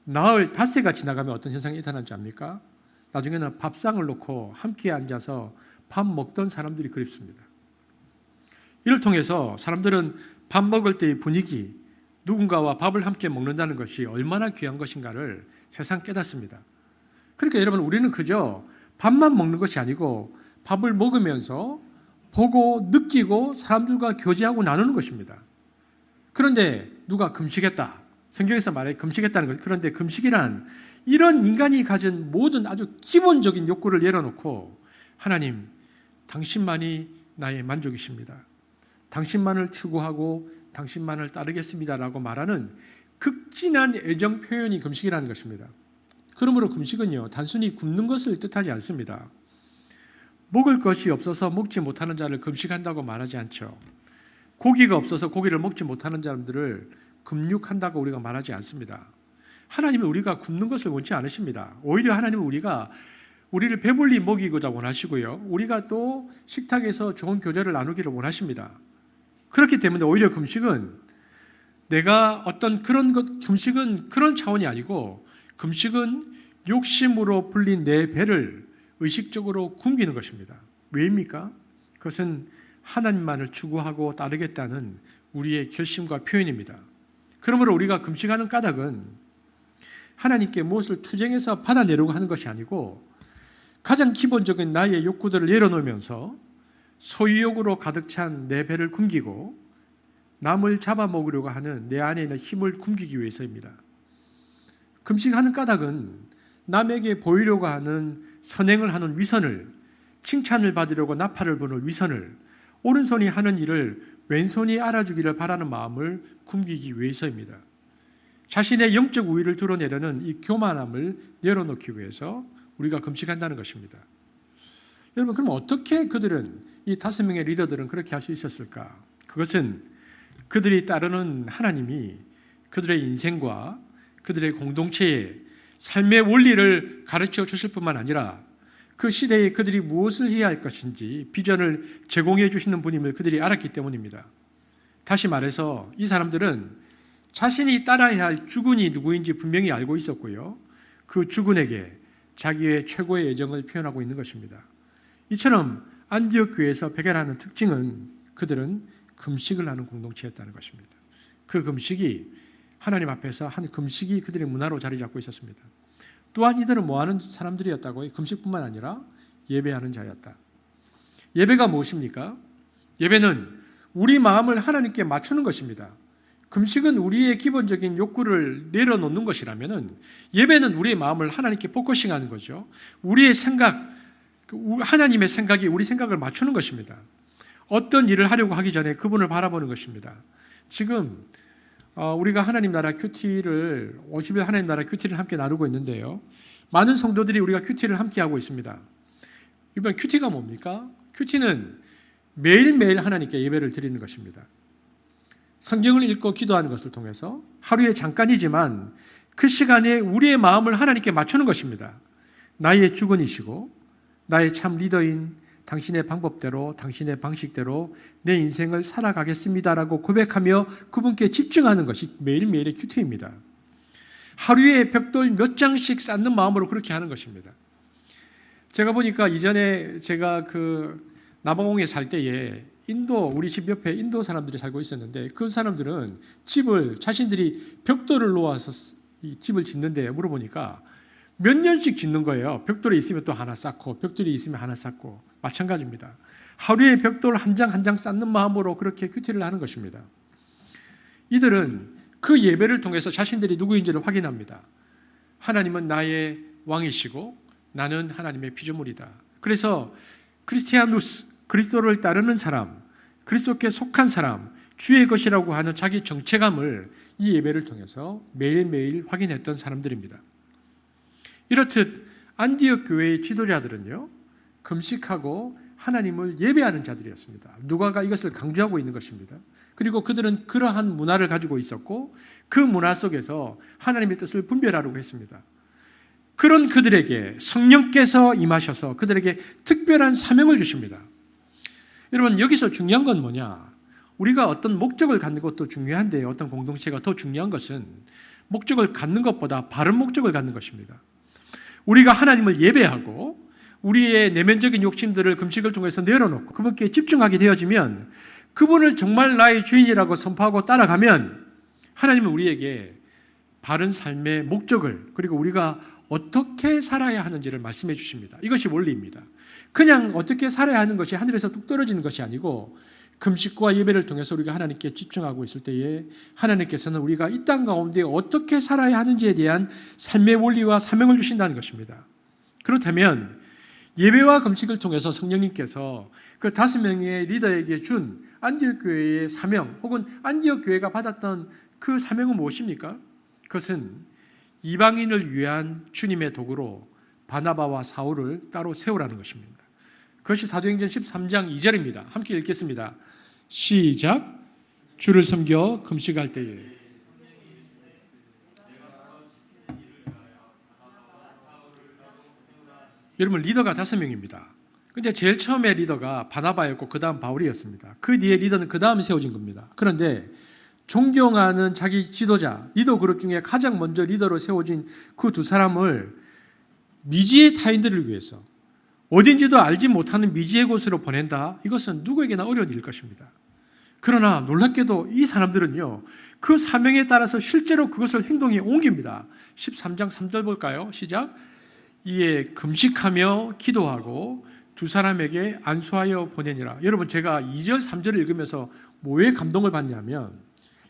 나흘, 닷새가 지나가면 어떤 현상이 나타난지 압니까? 나중에는 밥상을 놓고 함께 앉아서 밥 먹던 사람들이 그립습니다. 이를 통해서 사람들은 밥 먹을 때의 분위기, 누군가와 밥을 함께 먹는다는 것이 얼마나 귀한 것인가를 세상 깨닫습니다. 그러니까 여러분 우리는 그저 밥만 먹는 것이 아니고 밥을 먹으면서 보고 느끼고 사람들과 교제하고 나누는 것입니다. 그런데 누가 금식했다. 성경에서 말해 금식했다는 것. 그런데 금식이란 이런 인간이 가진 모든 아주 기본적인 욕구를 내려놓고 하나님, 당신만이 나의 만족이십니다. 당신만을 추구하고 당신만을 따르겠습니다라고 말하는 극진한 애정 표현이 금식이라는 것입니다. 그러므로 금식은요 단순히 굶는 것을 뜻하지 않습니다. 먹을 것이 없어서 먹지 못하는 자를 금식한다고 말하지 않죠. 고기가 없어서 고기를 먹지 못하는 사람들을 금육한다고 우리가 말하지 않습니다. 하나님은 우리가 굶는 것을 원치 않으십니다. 오히려 하나님은 우리를 배불리 먹이고자 원하시고요. 우리가 또 식탁에서 좋은 교제를 나누기를 원하십니다. 그렇기 때문에 오히려 금식은 금식은 그런 차원이 아니고 금식은 욕심으로 불린 내 배를 의식적으로 굶기는 것입니다. 왜입니까? 그것은 하나님만을 추구하고 따르겠다는 우리의 결심과 표현입니다. 그러므로 우리가 금식하는 까닭은 하나님께 무엇을 투쟁해서 받아내려고 하는 것이 아니고 가장 기본적인 나의 욕구들을 내려놓으면서 소유욕으로 가득 찬 내 배를 굶기고 남을 잡아먹으려고 하는 내 안에 있는 힘을 굶기기 위해서입니다. 금식하는 까닭은 남에게 보이려고 하는 선행을 하는 위선을, 칭찬을 받으려고 나팔을 부는 위선을, 오른손이 하는 일을 왼손이 알아주기를 바라는 마음을 숨기기 위해서입니다. 자신의 영적 우위를 드러내려는 이 교만함을 내려놓기 위해서 우리가 금식한다는 것입니다. 여러분, 그럼 어떻게 그들은, 이 5명의 리더들은 그렇게 할 수 있었을까? 그것은 그들이 따르는 하나님이 그들의 인생과 그들의 공동체의 삶의 원리를 가르쳐 주실 뿐만 아니라 그 시대에 그들이 무엇을 해야 할 것인지 비전을 제공해 주시는 분임을 그들이 알았기 때문입니다. 다시 말해서 이 사람들은 자신이 따라야 할 주군이 누구인지 분명히 알고 있었고요. 그 주군에게 자기의 최고의 애정을 표현하고 있는 것입니다. 이처럼 안디옥 교회에서 발견하는 특징은 그들은 금식을 하는 공동체였다는 것입니다. 그 금식이 하나님 앞에서 한 금식이 그들의 문화로 자리 잡고 있었습니다. 또한 이들은 뭐하는 사람들이었다고요? 금식뿐만 아니라 예배하는 자였다. 예배가 무엇입니까? 예배는 우리 마음을 하나님께 맞추는 것입니다. 금식은 우리의 기본적인 욕구를 내려놓는 것이라면 예배는 우리의 마음을 하나님께 포커싱하는 거죠. 우리의 생각, 하나님의 생각이 우리 생각을 맞추는 것입니다. 어떤 일을 하려고 하기 전에 그분을 바라보는 것입니다. 지금 우리가 하나님 나라 큐티를 50일 하나님 나라 큐티를 함께 나누고 있는데요. 많은 성도들이 우리가 큐티를 함께 하고 있습니다. 이번 큐티가 뭡니까? 큐티는 매일매일 하나님께 예배를 드리는 것입니다. 성경을 읽고 기도하는 것을 통해서 하루에 잠깐이지만 그 시간에 우리의 마음을 하나님께 맞추는 것입니다. 나의 주권이시고 나의 참 리더인 당신의 방법대로, 당신의 방식대로 내 인생을 살아가겠습니다라고 고백하며 그분께 집중하는 것이 매일매일의 큐티입니다. 하루에 벽돌 몇 장씩 쌓는 마음으로 그렇게 하는 것입니다. 제가 보니까 이전에 제가 남아공에 살 때에 우리 집 옆에 인도 사람들이 살고 있었는데 그 사람들은 집을 자신들이 벽돌을 놓아서 이 집을 짓는데 물어보니까 몇 년씩 짓는 거예요. 벽돌이 있으면 또 하나 쌓고 벽돌이 있으면 하나 쌓고 마찬가지입니다. 하루에 벽돌 한 장 한 장 쌓는 마음으로 그렇게 큐티를 하는 것입니다. 이들은 그 예배를 통해서 자신들이 누구인지를 확인합니다. 하나님은 나의 왕이시고 나는 하나님의 피조물이다. 그래서 크리스티아누스, 그리스도를 따르는 사람, 그리스도께 속한 사람, 주의 것이라고 하는 자기 정체감을 이 예배를 통해서 매일매일 확인했던 사람들입니다. 이렇듯 안디옥 교회의 지도자들은요, 금식하고 하나님을 예배하는 자들이었습니다. 누가가 이것을 강조하고 있는 것입니다. 그리고 그들은 그러한 문화를 가지고 있었고 그 문화 속에서 하나님의 뜻을 분별하려고 했습니다. 그런 그들에게 성령께서 임하셔서 그들에게 특별한 사명을 주십니다. 여러분, 여기서 중요한 건 뭐냐? 우리가 어떤 목적을 갖는 것도 중요한데 어떤 공동체가 더 중요한 것은 목적을 갖는 것보다 바른 목적을 갖는 것입니다. 우리가 하나님을 예배하고 우리의 내면적인 욕심들을 금식을 통해서 내려놓고 그분께 집중하게 되어지면 그분을 정말 나의 주인이라고 선포하고 따라가면 하나님은 우리에게 바른 삶의 목적을 그리고 우리가 어떻게 살아야 하는지를 말씀해 주십니다. 이것이 원리입니다. 그냥 어떻게 살아야 하는 것이 하늘에서 뚝 떨어지는 것이 아니고 금식과 예배를 통해서 우리가 하나님께 집중하고 있을 때에 하나님께서는 우리가 이 땅 가운데 어떻게 살아야 하는지에 대한 삶의 원리와 사명을 주신다는 것입니다. 그렇다면 예배와 금식을 통해서 성령님께서 그 5명의 리더에게 준 안디옥 교회의 사명 혹은 안디옥 교회가 받았던 그 사명은 무엇입니까? 그것은 이방인을 위한 주님의 도구로 바나바와 사울을 따로 세우라는 것입니다. 그것이 사도행전 13장 2절입니다. 함께 읽겠습니다. 시작. 주를 섬겨 금식할 때에 여러분, 리더가 5명입니다. 근데 제일 처음에 리더가 바나바였고 그 다음 바울이었습니다. 그 뒤에 리더는 그 다음 세워진 겁니다. 그런데 존경하는 자기 지도자, 리더 그룹 중에 가장 먼저 리더로 세워진 그 2사람을 미지의 타인들을 위해서 어딘지도 알지 못하는 미지의 곳으로 보낸다. 이것은 누구에게나 어려운 일일 것입니다. 그러나 놀랍게도 이 사람들은요, 그 사명에 따라서 실제로 그것을 행동에 옮깁니다. 13장 3절 볼까요? 시작. 이에 금식하며 기도하고 2사람에게 안수하여 보내니라. 여러분, 제가 2절 3절을 읽으면서 뭐에 감동을 받냐면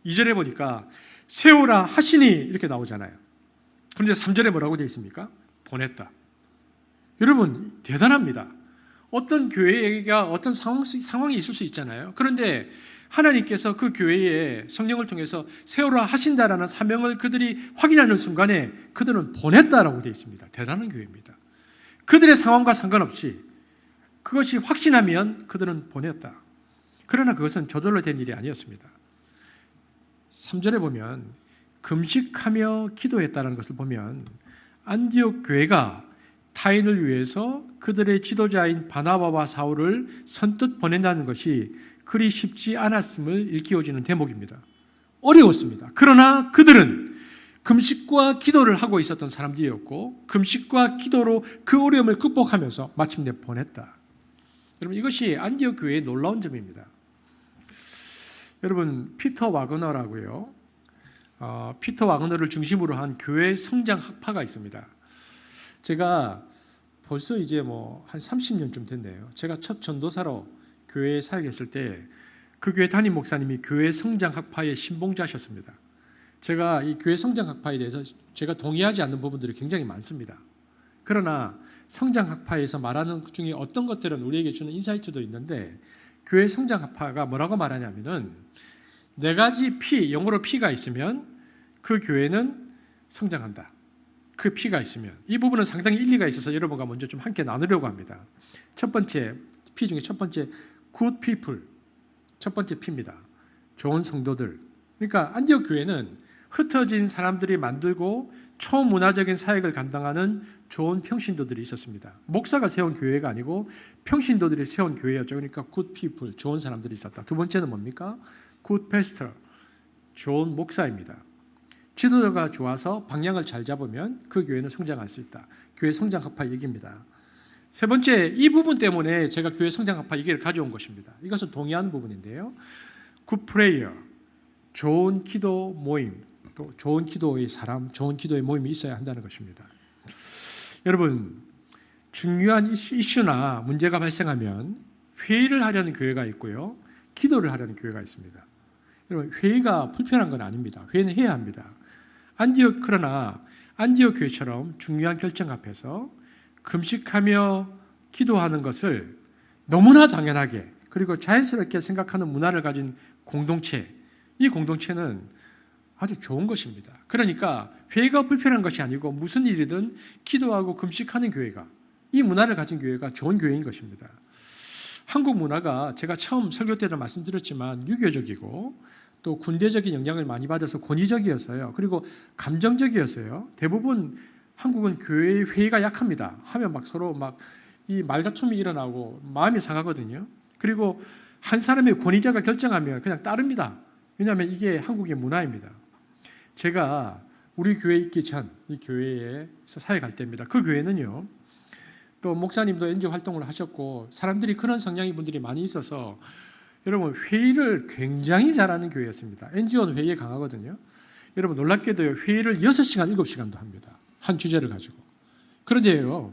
2절에 보니까 세우라 하시니 이렇게 나오잖아요. 그런데 3절에 뭐라고 되어 있습니까? 보냈다. 여러분 대단합니다. 어떤 교회가 어떤 상황이 있을 수 있잖아요. 그런데 하나님께서 그 교회에 성령을 통해서 세우라 하신다라는 사명을 그들이 확인하는 순간에 그들은 보냈다라고 되어 있습니다. 대단한 교회입니다. 그들의 상황과 상관없이 그것이 확신하면 그들은 보냈다. 그러나 그것은 저절로 된 일이 아니었습니다. 3절에 보면 금식하며 기도했다는 것을 보면 안디옥 교회가 타인을 위해서 그들의 지도자인 바나바와 사울을 선뜻 보낸다는 것이 그리 쉽지 않았음을 일깨워주는 대목입니다. 어려웠습니다. 그러나 그들은 금식과 기도를 하고 있었던 사람들이었고 금식과 기도로 그 어려움을 극복하면서 마침내 보냈다. 여러분 이것이 안디옥 교회의 놀라운 점입니다. 여러분 피터 와그너라고요. 피터 와그너를 중심으로 한 교회 성장 학파가 있습니다. 제가 벌써 이제 한 30년쯤 됐네요. 제가 첫 전도사로 교회에 사역했을 때 그 교회 담임 목사님이 교회 성장 학파의 신봉자셨습니다. 제가 이 교회 성장 학파에 대해서 제가 동의하지 않는 부분들이 굉장히 많습니다. 그러나 성장 학파에서 말하는 것 중에 어떤 것들은 우리에게 주는 인사이트도 있는데 교회 성장 학파가 뭐라고 말하냐면은 네 가지 P, 영어로 P가 있으면 그 교회는 성장한다. 그 P가 있으면 이 부분은 상당히 일리가 있어서 여러분과 먼저 좀 함께 나누려고 합니다. 첫 번째 P 중에 첫 번째 good people, 첫 번째 P입니다. 좋은 성도들. 그러니까 안디옥 교회는 흩어진 사람들이 만들고 초문화적인 사역을 감당하는 좋은 평신도들이 있었습니다. 목사가 세운 교회가 아니고 평신도들이 세운 교회였죠. 그러니까 good people, 좋은 사람들이 있었다. 두 번째는 뭡니까? good pastor, 좋은 목사입니다. 지도자가 좋아서 방향을 잘 잡으면 그 교회는 성장할 수 있다. 교회 성장 학파 얘기입니다. 세 번째, 이 부분 때문에 제가 교회 성장 학파 얘기를 가져온 것입니다. 이것은 동의하는 부분인데요. good prayer, 좋은 기도 모임, 또 좋은 기도의 사람, 좋은 기도의 모임이 있어야 한다는 것입니다. 여러분, 중요한 이슈나 문제가 발생하면 회의를 하려는 교회가 있고요. 기도를 하려는 교회가 있습니다. 여러분, 회의가 불편한 건 아닙니다. 회의는 해야 합니다. 그러나 안디옥 교회처럼 중요한 결정 앞에서 금식하며 기도하는 것을 너무나 당연하게 그리고 자연스럽게 생각하는 문화를 가진 공동체, 이 공동체는 아주 좋은 것입니다. 그러니까 회의가 불편한 것이 아니고 무슨 일이든 기도하고 금식하는 교회가, 이 문화를 가진 교회가 좋은 교회인 것입니다. 한국 문화가 제가 처음 설교 때도 말씀드렸지만 유교적이고 또 군대적인 영향을 많이 받아서 권위적이었어요. 그리고 감정적이었어요. 대부분 한국은 교회의 회의가 약합니다. 하면 막 서로 막 이 말다툼이 일어나고 마음이 상하거든요. 그리고 한 사람의 권위자가 결정하면 그냥 따릅니다. 왜냐하면 이게 한국의 문화입니다. 제가 우리 교회에 있기 전 이 교회에서 사역할 때입니다. 그 교회는요. 또 목사님도 NGO 활동을 하셨고 사람들이 그런 성향의 분들이 많이 있어서 여러분 회의를 굉장히 잘하는 교회였습니다. NGO는 회의에 강하거든요. 여러분 놀랍게도 회의를 6시간, 7시간도 합니다. 한 주제를 가지고. 그런데요.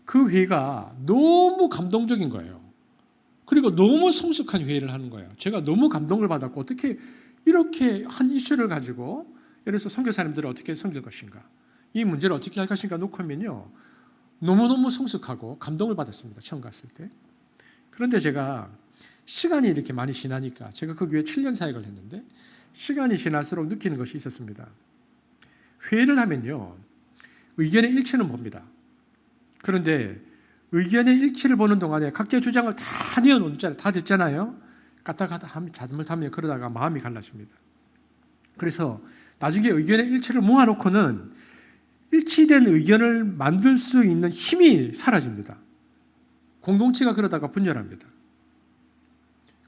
그 회의가 너무 감동적인 거예요. 그리고 너무 성숙한 회의를 하는 거예요. 제가 너무 감동을 받았고 어떻게 이렇게 한 이슈를 가지고 예를 들어서 선교사님들을 어떻게 섬길 것인가, 이 문제를 어떻게 할 것인가 놓고면요. 너무너무 성숙하고 감동을 받았습니다. 처음 갔을 때. 그런데 제가 시간이 이렇게 많이 지나니까 제가 그 교회 7년 사역을 했는데 시간이 지날수록 느끼는 것이 있었습니다. 회의를 하면요. 의견의 일치는 봅니다. 그런데 의견의 일치를 보는 동안에 각자의 주장을 다 내어놓잖아요. 다 듣잖아요. 까딱까딱 잘못하면 그러다가 마음이 갈라집니다. 그래서 나중에 의견의 일치를 모아놓고는 일치된 의견을 만들 수 있는 힘이 사라집니다. 공동체가 그러다가 분열합니다.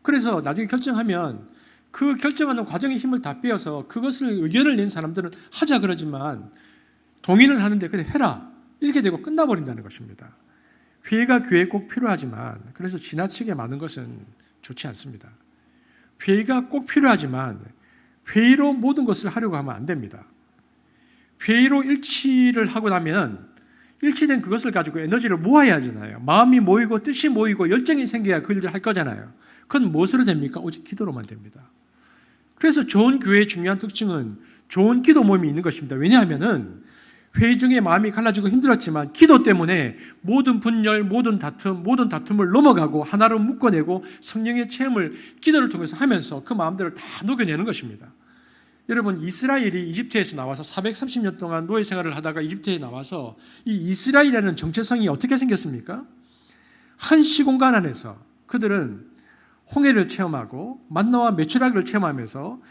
그래서 나중에 결정하면 그 결정하는 과정의 힘을 다 빼어서 그것을 의견을 낸 사람들은 하자 그러지만 동의를 하는데 그래 해라 이렇게 되고 끝나버린다는 것입니다. 회의가 교회에 꼭 필요하지만 그래서 지나치게 많은 것은 좋지 않습니다. 회의가 꼭 필요하지만 회의로 모든 것을 하려고 하면 안 됩니다. 회의로 일치를 하고 나면 일치된 그것을 가지고 에너지를 모아야 하잖아요. 마음이 모이고 뜻이 모이고 열정이 생겨야 그 일을 할 거잖아요. 그건 무엇으로 됩니까? 오직 기도로만 됩니다. 그래서 좋은 교회의 중요한 특징은 좋은 기도 모임이 있는 것입니다. 왜냐하면은 회의 중에 마음이 갈라지고 힘들었지만 기도 때문에 모든 분열, 모든 다툼을 넘어가고 하나로 묶어내고 성령의 체험을 기도를 통해서 하면서 그 마음들을 다 녹여내는 것입니다. 여러분, 이스라엘이 이집트에서 나와서 430년 동안 노예 생활을 하다가 이집트에 나와서 이 이스라엘이라는 정체성이 어떻게 생겼습니까? 한 시공간 안에서 그들은 홍해를 체험하고 만나와 메추라기를 체험하면서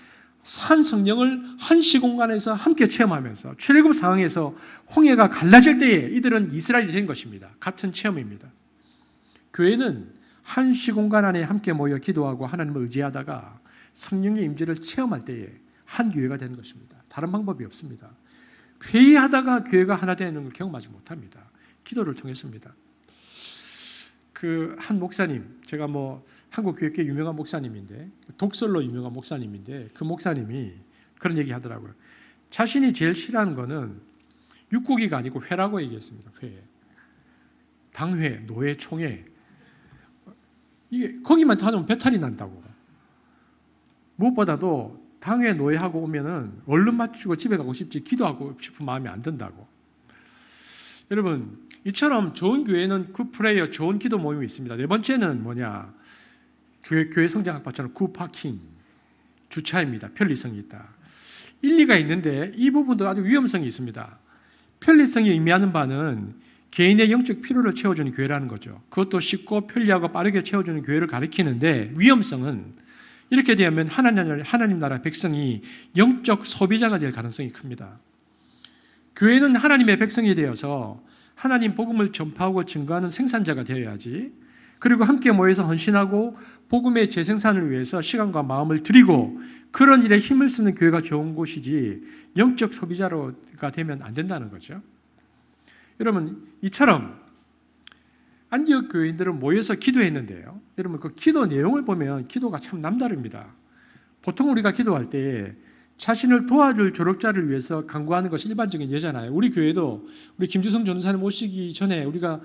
산 성령을 한 시공간에서 함께 체험하면서 출애굽 상황에서 홍해가 갈라질 때에 이들은 이스라엘이 된 것입니다. 같은 체험입니다. 교회는 한 시공간 안에 함께 모여 기도하고 하나님을 의지하다가 성령의 임재를 체험할 때에 한 교회가 되는 것입니다. 다른 방법이 없습니다. 회의하다가 교회가 하나 되는 걸 경험하지 못합니다. 기도를 통해서입니다. 그 한 목사님, 제가 한국 교회 꽤 유명한 목사님인데, 독설로 유명한 목사님인데, 그 목사님이 그런 얘기 하더라고요. 자신이 제일 싫어하는 거는 육고기가 아니고 회라고 얘기했습니다. 회. 당회, 노회, 총회. 이게 거기만 다녀면 배탈이 난다고. 무엇보다도 당회, 노회하고 오면은 얼른 맞추고 집에 가고 싶지 기도하고 싶은 마음이 안 든다고. 여러분, 이처럼 좋은 교회는 굿프레이어, 좋은 기도 모임이 있습니다. 네 번째는 뭐냐? 교회 성장학파처럼 굿파킹, 주차입니다. 편리성이 있다. 일리가 있는데 이 부분도 아주 위험성이 있습니다. 편리성이 의미하는 바는 개인의 영적 필요를 채워주는 교회라는 거죠. 그것도 쉽고 편리하고 빠르게 채워주는 교회를 가리키는데, 위험성은 이렇게 되면 하나님 나라 백성이 영적 소비자가 될 가능성이 큽니다. 교회는 하나님의 백성이 되어서 하나님 복음을 전파하고 증거하는 생산자가 되어야지, 그리고 함께 모여서 헌신하고 복음의 재생산을 위해서 시간과 마음을 들이고 그런 일에 힘을 쓰는 교회가 좋은 곳이지 영적 소비자가 되면 안 된다는 거죠. 여러분, 이처럼 안디옥 교인들은 모여서 기도했는데요. 여러분, 그 기도 내용을 보면 기도가 참 남다릅니다. 보통 우리가 기도할 때 자신을 도와줄 조력자를 위해서 간구하는 것이 일반적인 예잖아요. 우리 교회도 우리 김주성 전도사님 오시기 전에 우리가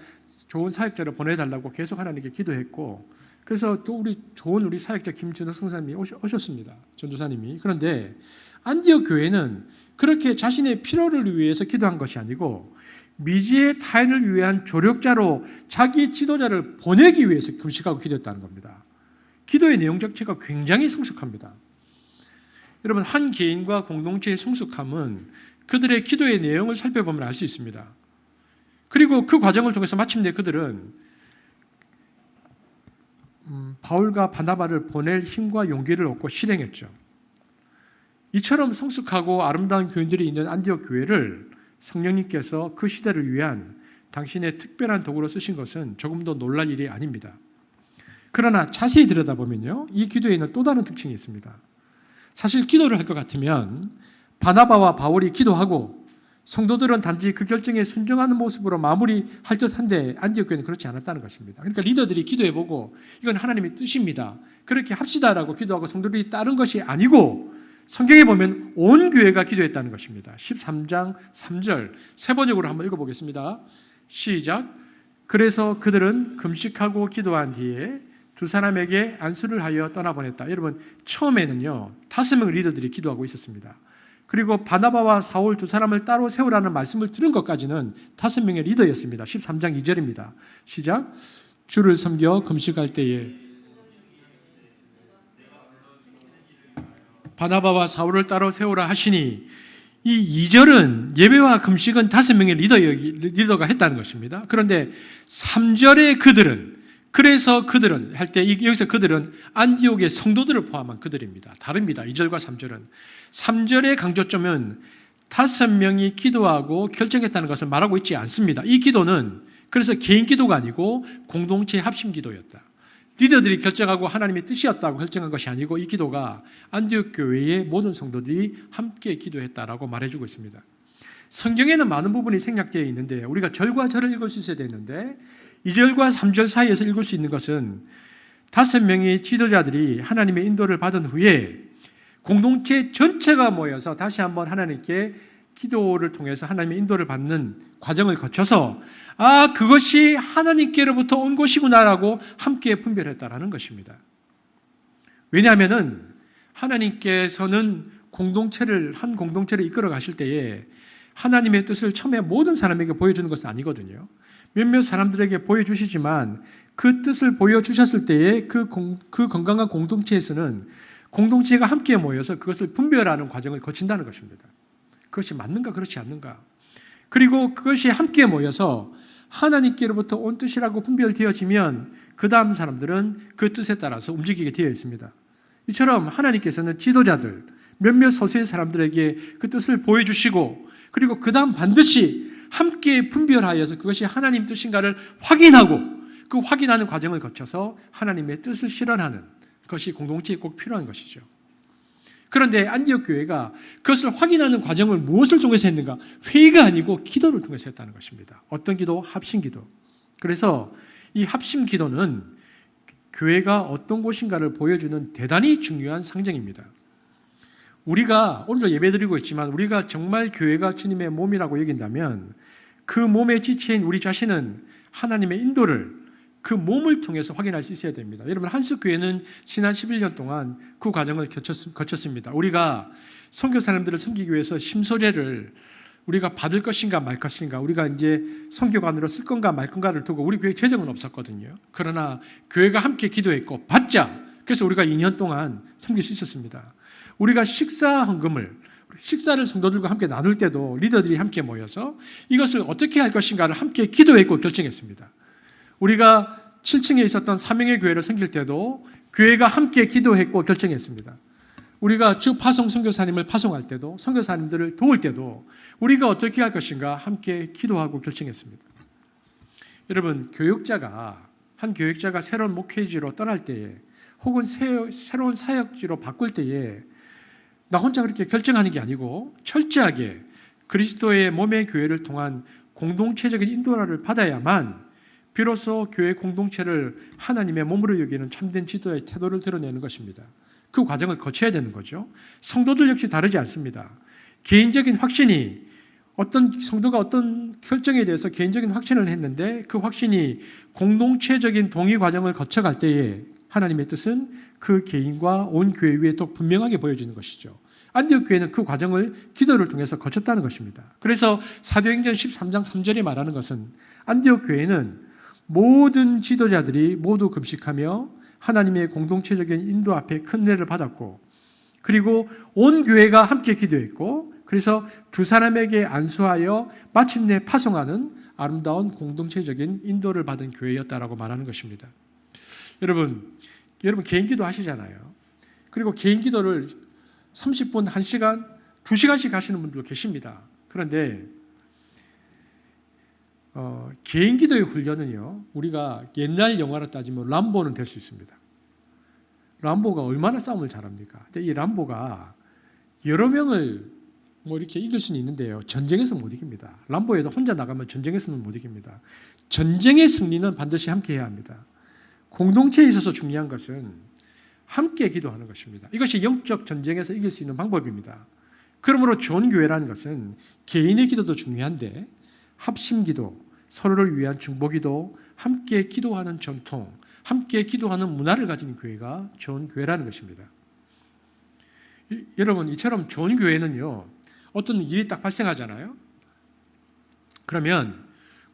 좋은 사역자를 보내달라고 계속 하나님께 기도했고, 그래서 또 우리 사역자 김준호 성사님이 오셨습니다. 전도사님이. 그런데 안디옥 교회는 그렇게 자신의 필요를 위해서 기도한 것이 아니고 미지의 타인을 위한 조력자로 자기 지도자를 보내기 위해서 금식하고 기도했다는 겁니다. 기도의 내용 자체가 굉장히 성숙합니다. 여러분, 한 개인과 공동체의 성숙함은 그들의 기도의 내용을 살펴보면 알 수 있습니다. 그리고 그 과정을 통해서 마침내 그들은 바울과 바나바를 보낼 힘과 용기를 얻고 실행했죠. 이처럼 성숙하고 아름다운 교인들이 있는 안디옥 교회를 성령님께서 그 시대를 위한 당신의 특별한 도구로 쓰신 것은 조금도 놀랄 일이 아닙니다. 그러나 자세히 들여다보면요, 이 기도에 있는 또 다른 특징이 있습니다. 사실 기도를 할 것 같으면 바나바와 바울이 기도하고 성도들은 단지 그 결정에 순종하는 모습으로 마무리할 듯한데 안디옥 교회는 그렇지 않았다는 것입니다. 그러니까 리더들이 기도해보고 이건 하나님의 뜻입니다, 그렇게 합시다라고 기도하고 성도들이 따른 것이 아니고, 성경에 보면 온 교회가 기도했다는 것입니다. 13장 3절 세번역으로 한번 읽어보겠습니다. 시작. 그래서 그들은 금식하고 기도한 뒤에 두 사람에게 안수를 하여 떠나보냈다. 여러분, 처음에는요 5명의 리더들이 기도하고 있었습니다. 그리고 바나바와 사울 두 사람을 따로 세우라는 말씀을 들은 것까지는 5명의 리더였습니다. 13장 2절입니다. 시작. 주를 섬겨 금식할 때에 바나바와 사울을 따로 세우라 하시니, 이 2절은 예배와 금식은 5명의 리더가 했다는 것입니다. 그런데 3절에 그들은 할 때 여기서 그들은 안디옥의 성도들을 포함한 그들입니다. 다릅니다. 2절과 3절은. 3절의 강조점은 5명이 기도하고 결정했다는 것을 말하고 있지 않습니다. 이 기도는 그래서 개인 기도가 아니고 공동체 합심 기도였다. 리더들이 결정하고 하나님의 뜻이었다고 결정한 것이 아니고 이 기도가 안디옥 교회의 모든 성도들이 함께 기도했다라고 말해주고 있습니다. 성경에는 많은 부분이 생략되어 있는데 우리가 절과 절을 읽을 수 있어야 되는데 2절과 3절 사이에서 읽을 수 있는 것은 5명의 지도자들이 하나님의 인도를 받은 후에 공동체 전체가 모여서 다시 한번 하나님께 기도를 통해서 하나님의 인도를 받는 과정을 거쳐서 그것이 하나님께로부터 온 것이구나라고 함께 분별했다라는 것입니다. 왜냐하면 하나님께서는 한 공동체를 이끌어 가실 때에 하나님의 뜻을 처음에 모든 사람에게 보여주는 것은 아니거든요. 몇몇 사람들에게 보여주시지만 그 뜻을 보여주셨을 때에 그 건강한 공동체에서는 공동체가 함께 모여서 그것을 분별하는 과정을 거친다는 것입니다. 그것이 맞는가 그렇지 않는가. 그리고 그것이 함께 모여서 하나님께로부터 온 뜻이라고 분별되어지면 그 다음 사람들은 그 뜻에 따라서 움직이게 되어 있습니다. 이처럼 하나님께서는 지도자들, 몇몇 소수의 사람들에게 그 뜻을 보여주시고 그리고 그 다음 반드시 함께 분별하여서 그것이 하나님 뜻인가를 확인하고 그 확인하는 과정을 거쳐서 하나님의 뜻을 실현하는 것이 공동체에 꼭 필요한 것이죠. 그런데 안디옥 교회가 그것을 확인하는 과정을 무엇을 통해서 했는가? 회의가 아니고 기도를 통해서 했다는 것입니다. 어떤 기도? 합심기도. 그래서 이 합심기도는 교회가 어떤 곳인가를 보여주는 대단히 중요한 상징입니다. 우리가 오늘도 예배드리고 있지만 우리가 정말 교회가 주님의 몸이라고 여긴다면 그 몸의 지체인 우리 자신은 하나님의 인도를 그 몸을 통해서 확인할 수 있어야 됩니다. 여러분 한숙교회는 지난 11년 동안 그 과정을 거쳤습니다. 우리가 선교사님들을 섬기기 위해서 심소재를 우리가 받을 것인가 말 것인가, 우리가 이제 선교관으로 쓸 건가 말 건가를 두고 우리 교회 재정은 없었거든요. 그러나 교회가 함께 기도했고 받자. 그래서 우리가 2년 동안 섬길 수 있었습니다. 우리가 식사를 성도들과 함께 나눌 때도 리더들이 함께 모여서 이것을 어떻게 할 것인가를 함께 기도했고 결정했습니다. 우리가 7층에 있었던 사명의 교회를 섬길 때도 교회가 함께 기도했고 결정했습니다. 우리가 주 파송 선교사님을 파송할 때도 선교사님들을 도울 때도 우리가 어떻게 할 것인가 함께 기도하고 결정했습니다. 여러분 한 교육자가 새로운 목회지로 떠날 때에 혹은 새로운 사역지로 바꿀 때에 나 혼자 그렇게 결정하는 게 아니고 철저하게 그리스도의 몸의 교회를 통한 공동체적인 인도를 받아야만 비로소 교회 공동체를 하나님의 몸으로 여기는 참된 지도의 태도를 드러내는 것입니다. 그 과정을 거쳐야 되는 거죠. 성도들 역시 다르지 않습니다. 개인적인 확신이 어떤 성도가 어떤 결정에 대해서 개인적인 확신을 했는데 그 확신이 공동체적인 동의 과정을 거쳐갈 때에 하나님의 뜻은 그 개인과 온 교회 위에 또 분명하게 보여지는 것이죠. 안디옥 교회는 그 과정을 기도를 통해서 거쳤다는 것입니다. 그래서 사도행전 13장 3절이 말하는 것은 안디옥 교회는 모든 지도자들이 모두 금식하며 하나님의 공동체적인 인도 앞에 큰 은혜를 받았고 그리고 온 교회가 함께 기도했고 그래서 두 사람에게 안수하여 마침내 파송하는 아름다운 공동체적인 인도를 받은 교회였다라고 말하는 것입니다. 여러분 개인 기도 하시잖아요. 그리고 개인 기도를 30분, 1시간, 2시간씩 하시는 분도 계십니다. 그런데 개인 기도의 훈련은요, 우리가 옛날 영화로 따지면 람보는 될 수 있습니다. 람보가 얼마나 싸움을 잘합니까? 근데 이 람보가 여러 명을 이렇게 이길 수는 있는데요, 전쟁에서 못 이깁니다. 람보에도 혼자 나가면 전쟁에서는 못 이깁니다. 전쟁의 승리는 반드시 함께 해야 합니다. 공동체에 있어서 중요한 것은 함께 기도하는 것입니다. 이것이 영적 전쟁에서 이길 수 있는 방법입니다. 그러므로 좋은 교회라는 것은 개인의 기도도 중요한데 합심기도, 서로를 위한 중보기도, 함께 기도하는 전통, 함께 기도하는 문화를 가진 교회가 좋은 교회라는 것입니다. 여러분 이처럼 좋은 교회는요, 어떤 일이 딱 발생하잖아요. 그러면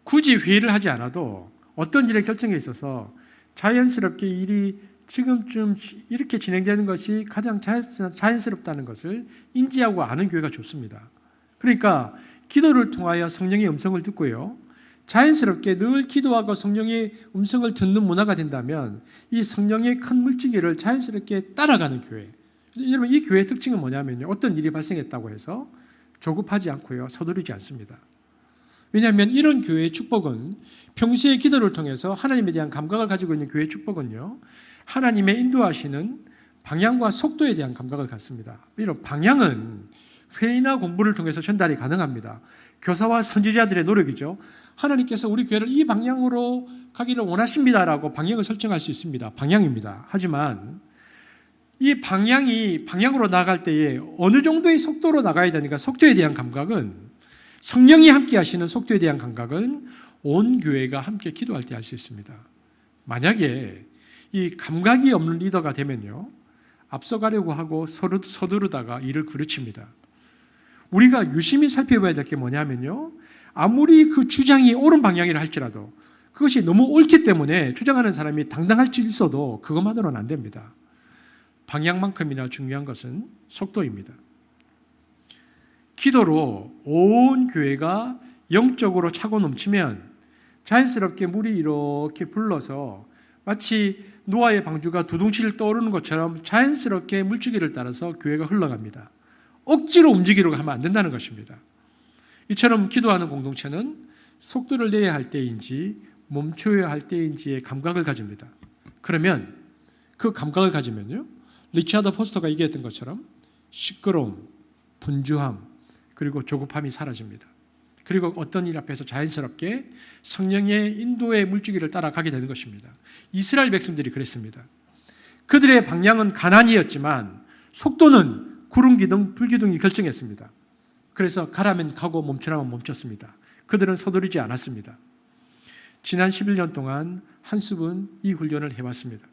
굳이 회의를 하지 않아도 어떤 일의 결정에 있어서 자연스럽게 일이 지금쯤 이렇게 진행되는 것이 가장 자연스럽다는 것을 인지하고 아는 교회가 좋습니다. 그러니까 기도를 통하여 성령의 음성을 듣고요, 자연스럽게 늘 기도하고 성령의 음성을 듣는 문화가 된다면 이 성령의 큰 물지기를 자연스럽게 따라가는 교회. 여러분 이 교회의 특징은 뭐냐면요, 어떤 일이 발생했다고 해서 조급하지 않고요, 서두르지 않습니다. 왜냐하면 이런 교회의 축복은 평소의 기도를 통해서 하나님에 대한 감각을 가지고 있는 교회의 축복은요, 하나님의 인도하시는 방향과 속도에 대한 감각을 갖습니다. 이런 방향은 회의나 공부를 통해서 전달이 가능합니다. 교사와 선지자들의 노력이죠. 하나님께서 우리 교회를 이 방향으로 가기를 원하십니다라고 방향을 설정할 수 있습니다. 방향입니다. 하지만 이 방향으로 나갈 때에 어느 정도의 속도로 나가야 되니까 속도에 대한 감각은, 성령이 함께 하시는 속도에 대한 감각은 온 교회가 함께 기도할 때 할 수 있습니다. 만약에 이 감각이 없는 리더가 되면요, 앞서가려고 하고 서두르다가 일을 그르칩니다. 우리가 유심히 살펴봐야 될 게 뭐냐면요, 아무리 그 주장이 옳은 방향이라 할지라도 그것이 너무 옳기 때문에 주장하는 사람이 당당할지 있어도 그것만으로는 안 됩니다. 방향만큼이나 중요한 것은 속도입니다. 기도로 온 교회가 영적으로 차고 넘치면 자연스럽게 물이 이렇게 불러서 마치 노아의 방주가 두둥실 떠오르는 것처럼 자연스럽게 물줄기를 따라서 교회가 흘러갑니다. 억지로 움직이려고 하면 안 된다는 것입니다. 이처럼 기도하는 공동체는 속도를 내야 할 때인지 멈춰야 할 때인지의 감각을 가집니다. 그러면 그 감각을 가지면요, 리차드 포스터가 얘기했던 것처럼 시끄러움, 분주함, 그리고 조급함이 사라집니다. 그리고 어떤 일 앞에서 자연스럽게 성령의 인도의 물줄기를 따라가게 되는 것입니다. 이스라엘 백성들이 그랬습니다. 그들의 방향은 가난이었지만 속도는 구름기둥, 불기둥이 결정했습니다. 그래서 가라면 가고 멈추라면 멈췄습니다. 그들은 서두르지 않았습니다. 지난 11년 동안 한숲은 이 훈련을 해왔습니다.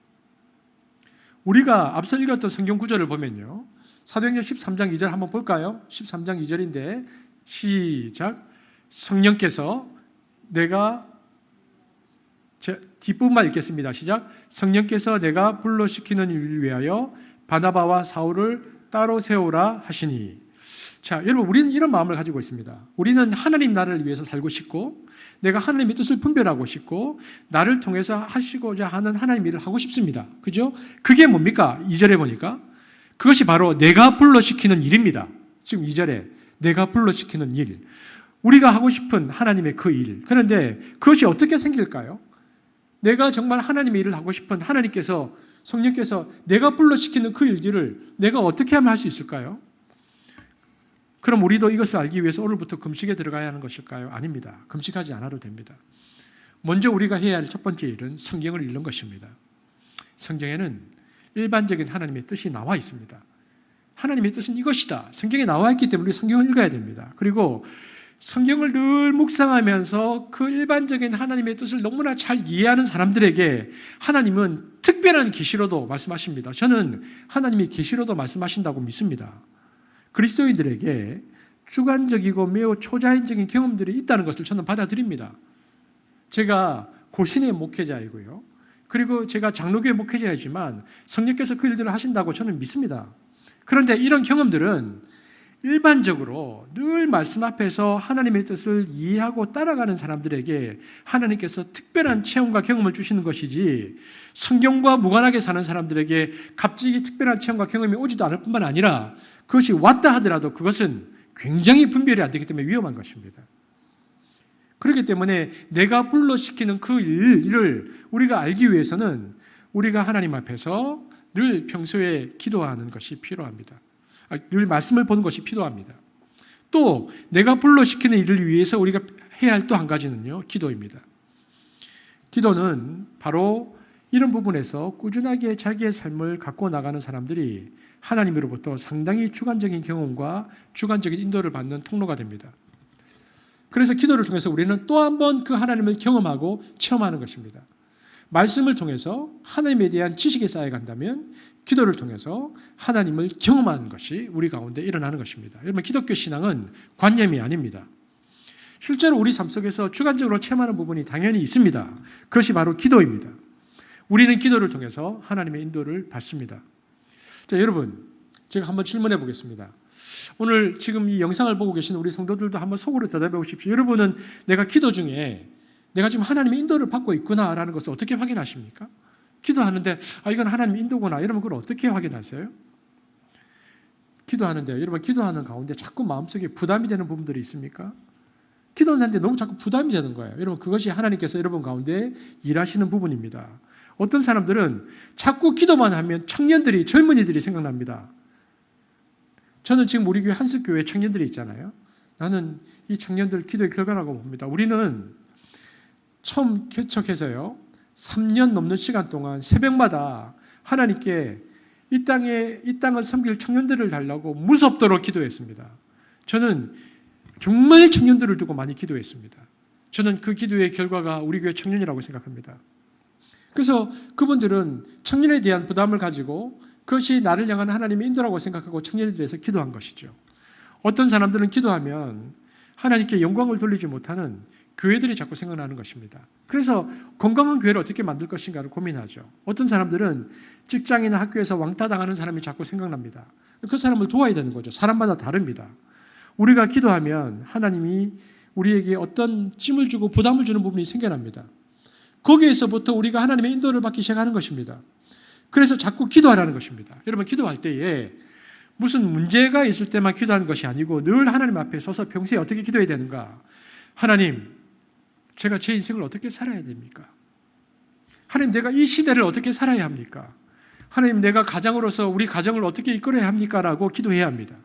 우리가 앞서 읽었던 성경 구절을 보면요, 사도행전 13장 2절 한번 볼까요? 13장 2절인데 시작. 성령께서 내가 뒷부분만 읽겠습니다. 시작. 성령께서 내가 불러시키는 일을 위하여 바나바와 사울을 따로 세우라 하시니. 자, 여러분, 우리는 이런 마음을 가지고 있습니다. 우리는 하나님 나라를 위해서 살고 싶고, 내가 하나님의 뜻을 분별하고 싶고, 나를 통해서 하시고자 하는 하나님의 일을 하고 싶습니다. 그죠? 그게 뭡니까? 2절에 보니까 그것이 바로 내가 불러시키는 일입니다. 지금 2절에 내가 불러시키는 일, 우리가 하고 싶은 하나님의 그 일. 그런데 그것이 어떻게 생길까요? 내가 정말 하나님의 일을 하고 싶은 하나님께서, 성령께서 내가 불러시키는 그 일들을 내가 어떻게 하면 할 수 있을까요? 그럼 우리도 이것을 알기 위해서 오늘부터 금식에 들어가야 하는 것일까요? 아닙니다. 금식하지 않아도 됩니다. 먼저 우리가 해야 할 첫 번째 일은 성경을 읽는 것입니다. 성경에는 일반적인 하나님의 뜻이 나와 있습니다. 하나님의 뜻은 이것이다. 성경에 나와 있기 때문에 우리 성경을 읽어야 됩니다. 그리고 성경을 늘 묵상하면서 그 일반적인 하나님의 뜻을 너무나 잘 이해하는 사람들에게 하나님은 특별한 계시로도 말씀하십니다. 저는 하나님이 계시로도 말씀하신다고 믿습니다. 그리스도인들에게 주관적이고 매우 초자연적인 경험들이 있다는 것을 저는 받아들입니다. 제가 고신의 목회자이고요, 그리고 제가 장로교회 목회자이지만 성령께서 그 일들을 하신다고 저는 믿습니다. 그런데 이런 경험들은 일반적으로 늘 말씀 앞에서 하나님의 뜻을 이해하고 따라가는 사람들에게 하나님께서 특별한 체험과 경험을 주시는 것이지, 성경과 무관하게 사는 사람들에게 갑자기 특별한 체험과 경험이 오지도 않을 뿐만 아니라 그것이 왔다 하더라도 그것은 굉장히 분별이 안 되기 때문에 위험한 것입니다. 그렇기 때문에 내가 불러시키는 그 일을 우리가 알기 위해서는 우리가 하나님 앞에서 늘 평소에 기도하는 것이 필요합니다. 늘 말씀을 보는 것이 필요합니다. 또 내가 불러시키는 일을 위해서 우리가 해야 할 또 한 가지는요, 기도입니다. 기도는 바로 이런 부분에서 꾸준하게 자기의 삶을 갖고 나가는 사람들이 하나님으로부터 상당히 주관적인 경험과 주관적인 인도를 받는 통로가 됩니다. 그래서 기도를 통해서 우리는 또 한 번 그 하나님을 경험하고 체험하는 것입니다. 말씀을 통해서 하나님에 대한 지식이 쌓여간다면 기도를 통해서 하나님을 경험하는 것이 우리 가운데 일어나는 것입니다. 여러분, 기독교 신앙은 관념이 아닙니다. 실제로 우리 삶 속에서 주관적으로 체험하는 부분이 당연히 있습니다. 그것이 바로 기도입니다. 우리는 기도를 통해서 하나님의 인도를 받습니다. 자, 여러분, 제가 한번 질문해 보겠습니다. 오늘 지금 이 영상을 보고 계신 우리 성도들도 한번 속으로 대답해 보십시오. 여러분은 내가 기도 중에 내가 지금 하나님의 인도를 받고 있구나라는 것을 어떻게 확인하십니까? 기도하는데 이건 하나님의 인도구나, 이러면 그걸 어떻게 확인하세요? 기도하는데, 여러분, 기도하는 가운데 자꾸 마음속에 부담이 되는 부분들이 있습니까? 기도하는데 너무 자꾸 부담이 되는 거예요. 여러분, 그것이 하나님께서 여러분 가운데 일하시는 부분입니다. 어떤 사람들은 자꾸 기도만 하면 청년들이, 젊은이들이 생각납니다. 저는 지금 우리 교회 한석교회 청년들이 있잖아요. 나는 이 청년들 기도의 결과라고 봅니다. 우리는 처음 개척해서요, 3년 넘는 시간 동안 새벽마다 하나님께 이 땅을 섬길 청년들을 달라고 무섭도록 기도했습니다. 저는 정말 청년들을 두고 많이 기도했습니다. 저는 그 기도의 결과가 우리 교회 청년이라고 생각합니다. 그래서 그분들은 청년에 대한 부담을 가지고 그것이 나를 향한 하나님의 인도라고 생각하고 청년이 돼서 기도한 것이죠. 어떤 사람들은 기도하면 하나님께 영광을 돌리지 못하는 교회들이 자꾸 생각나는 것입니다. 그래서 건강한 교회를 어떻게 만들 것인가를 고민하죠. 어떤 사람들은 직장이나 학교에서 왕따 당하는 사람이 자꾸 생각납니다. 그 사람을 도와야 되는 거죠. 사람마다 다릅니다. 우리가 기도하면 하나님이 우리에게 어떤 찜을 주고 부담을 주는 부분이 생겨납니다. 거기에서부터 우리가 하나님의 인도를 받기 시작하는 것입니다. 그래서 자꾸 기도하라는 것입니다. 여러분, 기도할 때에 무슨 문제가 있을 때만 기도하는 것이 아니고 늘 하나님 앞에 서서 평소에 어떻게 기도해야 되는가? 하나님, 제가 제 인생을 어떻게 살아야 됩니까? 하나님, 내가 이 시대를 어떻게 살아야 합니까? 하나님, 내가 가장으로서 우리 가정을 어떻게 이끌어야 합니까? 라고 기도해야 합니다.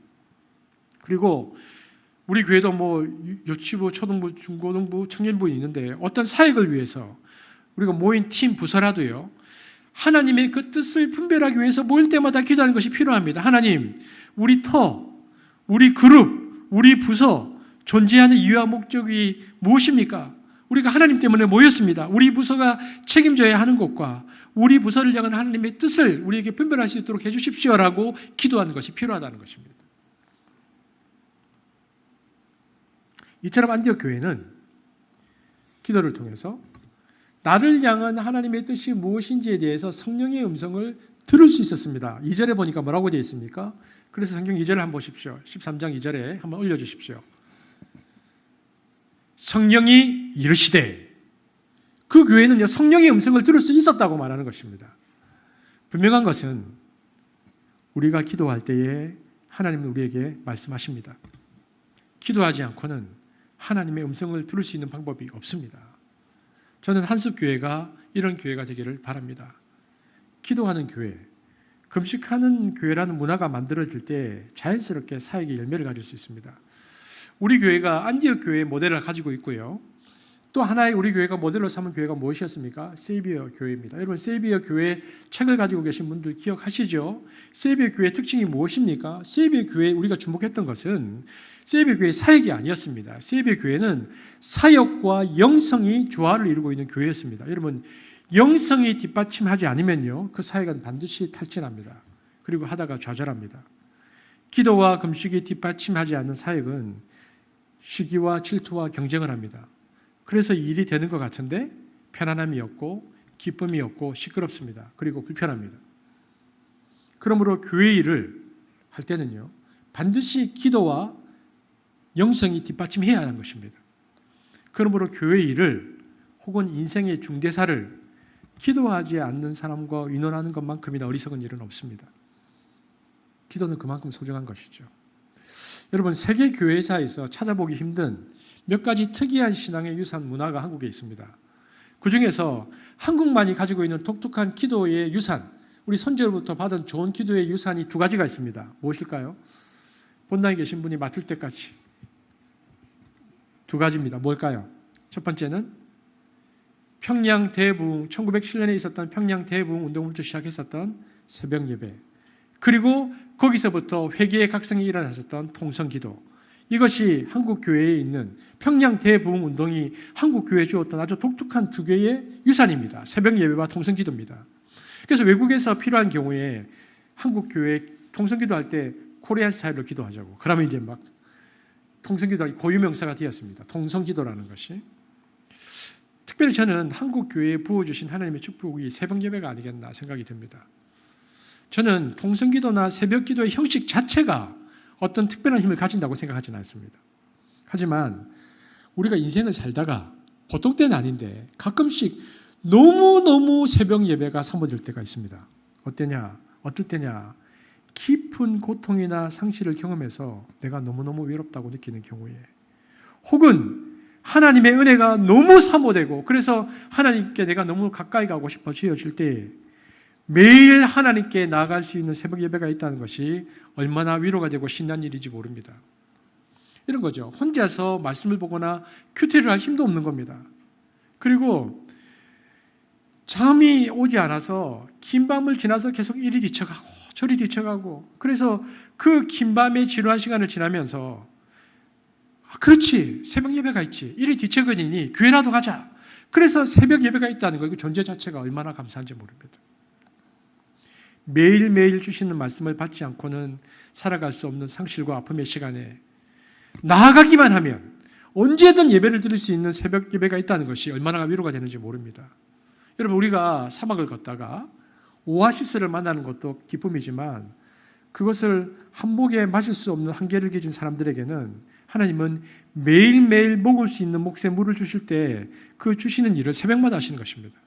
그리고 우리 교회도 유치부, 초등부, 중고등부, 청년부이 있는데 어떤 사역을 위해서 우리가 모인 팀 부서라도요, 하나님의 그 뜻을 분별하기 위해서 모일 때마다 기도하는 것이 필요합니다. 하나님, 우리 터, 우리 그룹, 우리 부서 존재하는 이유와 목적이 무엇입니까? 우리가 하나님 때문에 모였습니다. 우리 부서가 책임져야 하는 것과 우리 부서를 향한 하나님의 뜻을 우리에게 분별할 수 있도록 해주십시오라고 기도하는 것이 필요하다는 것입니다. 이처럼 안디옥 교회는 기도를 통해서 나를 향한 하나님의 뜻이 무엇인지에 대해서 성령의 음성을 들을 수 있었습니다. 2절에 보니까 뭐라고 되어 있습니까? 그래서 성경 2절을 한번 보십시오. 13장 2절에 한번 올려주십시오. 성령이 이르시되, 그 교회는요, 성령의 음성을 들을 수 있었다고 말하는 것입니다. 분명한 것은 우리가 기도할 때에 하나님은 우리에게 말씀하십니다. 기도하지 않고는 하나님의 음성을 들을 수 있는 방법이 없습니다. 저는 한숲교회가 이런 교회가 되기를 바랍니다. 기도하는 교회, 금식하는 교회라는 문화가 만들어질 때 자연스럽게 사역의 열매를 가질 수 있습니다. 우리 교회가 안디옥 교회의 모델을 가지고 있고요. 또 하나의 우리 교회가 모델로 삼은 교회가 무엇이었습니까? 세이비어 교회입니다. 여러분, 세이비어 교회 책을 가지고 계신 분들 기억하시죠? 세이비어 교회의 특징이 무엇입니까? 세이비어 교회에 우리가 주목했던 것은 세이비어 교회의 사역이 아니었습니다. 세이비어 교회는 사역과 영성이 조화를 이루고 있는 교회였습니다. 여러분, 영성이 뒷받침하지 않으면요, 그 사역은 반드시 탈진합니다. 그리고 하다가 좌절합니다. 기도와 금식이 뒷받침하지 않는 사역은 시기와 질투와 경쟁을 합니다. 그래서 일이 되는 것 같은데 편안함이 없고 기쁨이 없고 시끄럽습니다. 그리고 불편합니다. 그러므로 교회 일을 할 때는요, 반드시 기도와 영성이 뒷받침해야 하는 것입니다. 그러므로 교회 일을 혹은 인생의 중대사를 기도하지 않는 사람과 의논하는 것만큼이나 어리석은 일은 없습니다. 기도는 그만큼 소중한 것이죠. 여러분, 세계 교회사에서 찾아보기 힘든 몇 가지 특이한 신앙의 유산 문화가 한국에 있습니다. 그 중에서 한국만이 가지고 있는 독특한 기도의 유산, 우리 선조로부터 받은 좋은 기도의 유산이 두 가지가 있습니다. 무엇일까요? 본당에 계신 분이 맡을 때까지 두 가지입니다. 뭘까요? 첫 번째는 평양 대부흥, 1907년에 있었던 평양 대부흥 운동부터 시작했었던 새벽 예배, 그리고 거기서부터 회개의 각성이 일어났었던 통성기도, 이것이 한국 교회에 있는 평양 대부흥 운동이 한국 교회에 주었던 아주 독특한 두 개의 유산입니다. 새벽 예배와 통성기도입니다. 그래서 외국에서 필요한 경우에 한국 교회 통성기도 할 때 코리안 스타일로 기도하자고. 그러면 이제 막 통성기도가 고유명사가 되었습니다. 통성기도라는 것이. 특별히 저는 한국 교회에 부어주신 하나님의 축복이 새벽 예배가 아니겠나 생각이 듭니다. 저는 통성기도나 새벽기도의 형식 자체가 어떤 특별한 힘을 가진다고 생각하지는 않습니다. 하지만 우리가 인생을 살다가 보통 때는 아닌데 가끔씩 너무너무 새벽 예배가 사모될 때가 있습니다. 어떨 때냐? 깊은 고통이나 상실을 경험해서 내가 너무너무 외롭다고 느끼는 경우에, 혹은 하나님의 은혜가 너무 사모되고 그래서 하나님께 내가 너무 가까이 가고 싶어지어질 때 매일 하나님께 나아갈 수 있는 새벽 예배가 있다는 것이 얼마나 위로가 되고 신난 일인지 모릅니다. 이런 거죠. 혼자서 말씀을 보거나 큐티를 할 힘도 없는 겁니다. 그리고 잠이 오지 않아서 긴 밤을 지나서 계속 이리 뒤쳐가고 저리 뒤쳐가고, 그래서 그 긴 밤의 지루한 시간을 지나면서 그렇지, 새벽 예배가 있지, 이리 뒤쳐거니니 교회라도 가자. 그래서 새벽 예배가 있다는 거, 그 존재 자체가 얼마나 감사한지 모릅니다. 매일매일 주시는 말씀을 받지 않고는 살아갈 수 없는 상실과 아픔의 시간에 나아가기만 하면 언제든 예배를 드릴 수 있는 새벽 예배가 있다는 것이 얼마나 위로가 되는지 모릅니다. 여러분, 우리가 사막을 걷다가 오아시스를 만나는 것도 기쁨이지만 그것을 한목에 마실 수 없는 한계를 가진 사람들에게는 하나님은 매일매일 먹을 수 있는 몫의 물을 주실 때 그 주시는 일을 새벽마다 하시는 것입니다.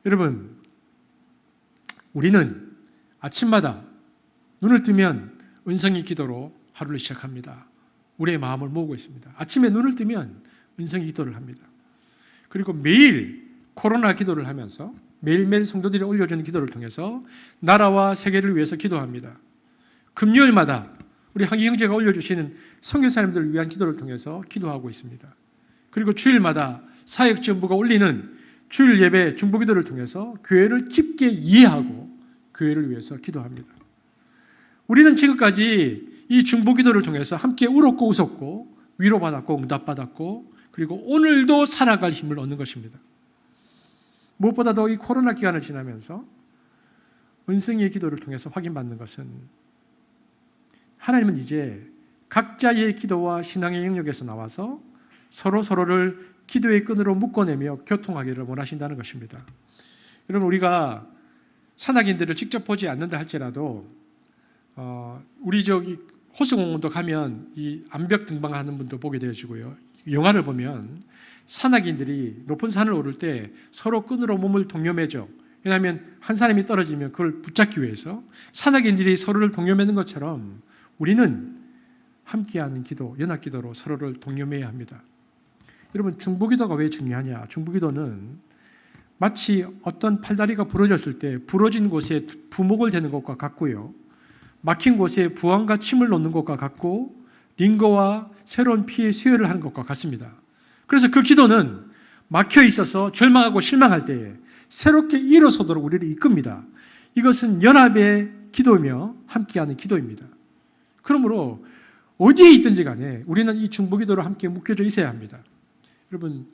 여러분, 우리는 아침마다 눈을 뜨면 은성의 기도로 하루를 시작합니다. 우리의 마음을 모으고 있습니다. 아침에 눈을 뜨면 은성의 기도를 합니다. 그리고 매일 코로나 기도를 하면서 매일매일 성도들이 올려주는 기도를 통해서 나라와 세계를 위해서 기도합니다. 금요일마다 우리 한기 형제가 올려주시는 선교사님들을 위한 기도를 통해서 기도하고 있습니다. 그리고 주일마다 사역지원부가 올리는 주일 예배 중보기도를 통해서 교회를 깊게 이해하고 교회를 위해서 기도합니다. 우리는 지금까지 이 중보기도를 통해서 함께 울었고 웃었고 위로받았고 응답받았고 그리고 오늘도 살아갈 힘을 얻는 것입니다. 무엇보다도 이 코로나 기간을 지나면서 은성의 기도를 통해서 확인받는 것은 하나님은 이제 각자의 기도와 신앙의 영역에서 나와서 서로를 기도의 끈으로 묶어내며 교통하기를 원하신다는 것입니다. 여러분, 우리가 산악인들을 직접 보지 않는다 할지라도 우리 저기 호수공원도 가면 이 암벽 등반하는 분도 보게 되어지고요. 영화를 보면 산악인들이 높은 산을 오를 때 서로 끈으로 몸을 동여매죠. 왜냐하면 한 사람이 떨어지면 그걸 붙잡기 위해서 산악인들이 서로를 동여매는 것처럼 우리는 함께하는 기도, 연합기도로 서로를 동여매야 합니다. 여러분, 중보기도가 왜 중요하냐? 중보기도는 마치 어떤 팔다리가 부러졌을 때 부러진 곳에 부목을 대는 것과 같고요. 막힌 곳에 부항과 침을 놓는 것과 같고 링거와 새로운 피의 수혈을 하는 것과 같습니다. 그래서 그 기도는 막혀 있어서 절망하고 실망할 때에 새롭게 일어서도록 우리를 이끕니다. 이것은 연합의 기도며 함께하는 기도입니다. 그러므로 어디에 있든지 간에 우리는 이 중보기도로 함께 묶여져 있어야 합니다. 여러분,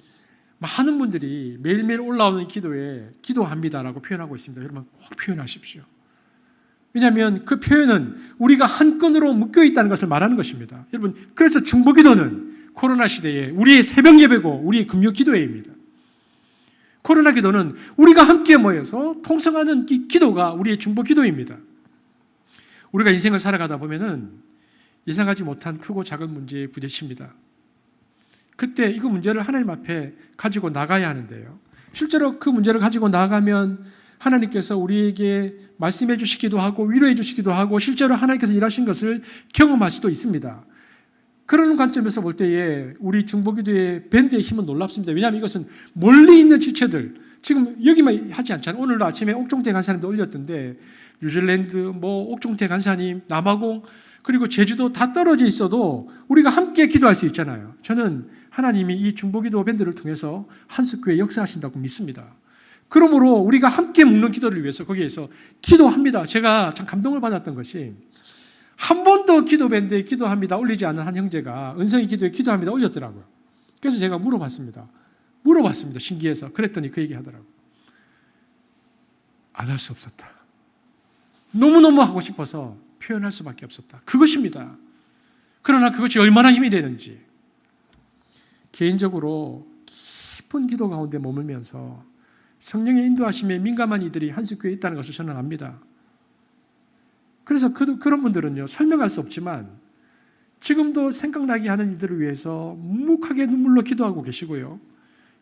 많은 분들이 매일매일 올라오는 기도에 기도합니다라고 표현하고 있습니다. 여러분, 꼭 표현하십시오. 왜냐하면 그 표현은 우리가 한 끈으로 묶여 있다는 것을 말하는 것입니다. 여러분, 그래서 중보기도는 코로나 시대에 우리의 새벽 예배고 우리의 금요 기도회입니다. 코로나 기도는 우리가 함께 모여서 통성하는 기도가 우리의 중보기도입니다. 우리가 인생을 살아가다 보면은 예상하지 못한 크고 작은 문제에 부딪힙니다. 그때 이거 문제를 하나님 앞에 가지고 나가야 하는데요. 실제로 그 문제를 가지고 나가면 하나님께서 우리에게 말씀해 주시기도 하고 위로해 주시기도 하고 실제로 하나님께서 일하신 것을 경험할 수도 있습니다. 그런 관점에서 볼 때에 우리 중보기도의 밴드의 힘은 놀랍습니다. 왜냐하면 이것은 멀리 있는 지체들, 지금 여기만 하지 않잖아요. 오늘도 아침에 옥종태 간사님도 올렸던데 뉴질랜드, 옥종태 간사님, 남아공 그리고 제주도 다 떨어져 있어도 우리가 함께 기도할 수 있잖아요. 저는 하나님이 이 중보기도 밴드를 통해서 한석교회 역사하신다고 믿습니다. 그러므로 우리가 함께 묶는 기도를 위해서 거기에서 기도합니다. 제가 참 감동을 받았던 것이 한 번도 기도 밴드에 기도합니다 올리지 않은 한 형제가 은성이 기도에 기도합니다 올렸더라고요. 그래서 제가 물어봤습니다. 신기해서. 그랬더니 그 얘기 하더라고요. 안 할 수 없었다. 너무너무 하고 싶어서 표현할 수밖에 없었다. 그것입니다. 그러나 그것이 얼마나 힘이 되는지 개인적으로 깊은 기도 가운데 머물면서 성령의 인도하심에 민감한 이들이 한석교회에 있다는 것을 저는 압니다. 그래서 그런 분들은요, 설명할 수 없지만 지금도 생각나게 하는 이들을 위해서 묵묵하게 눈물로 기도하고 계시고요.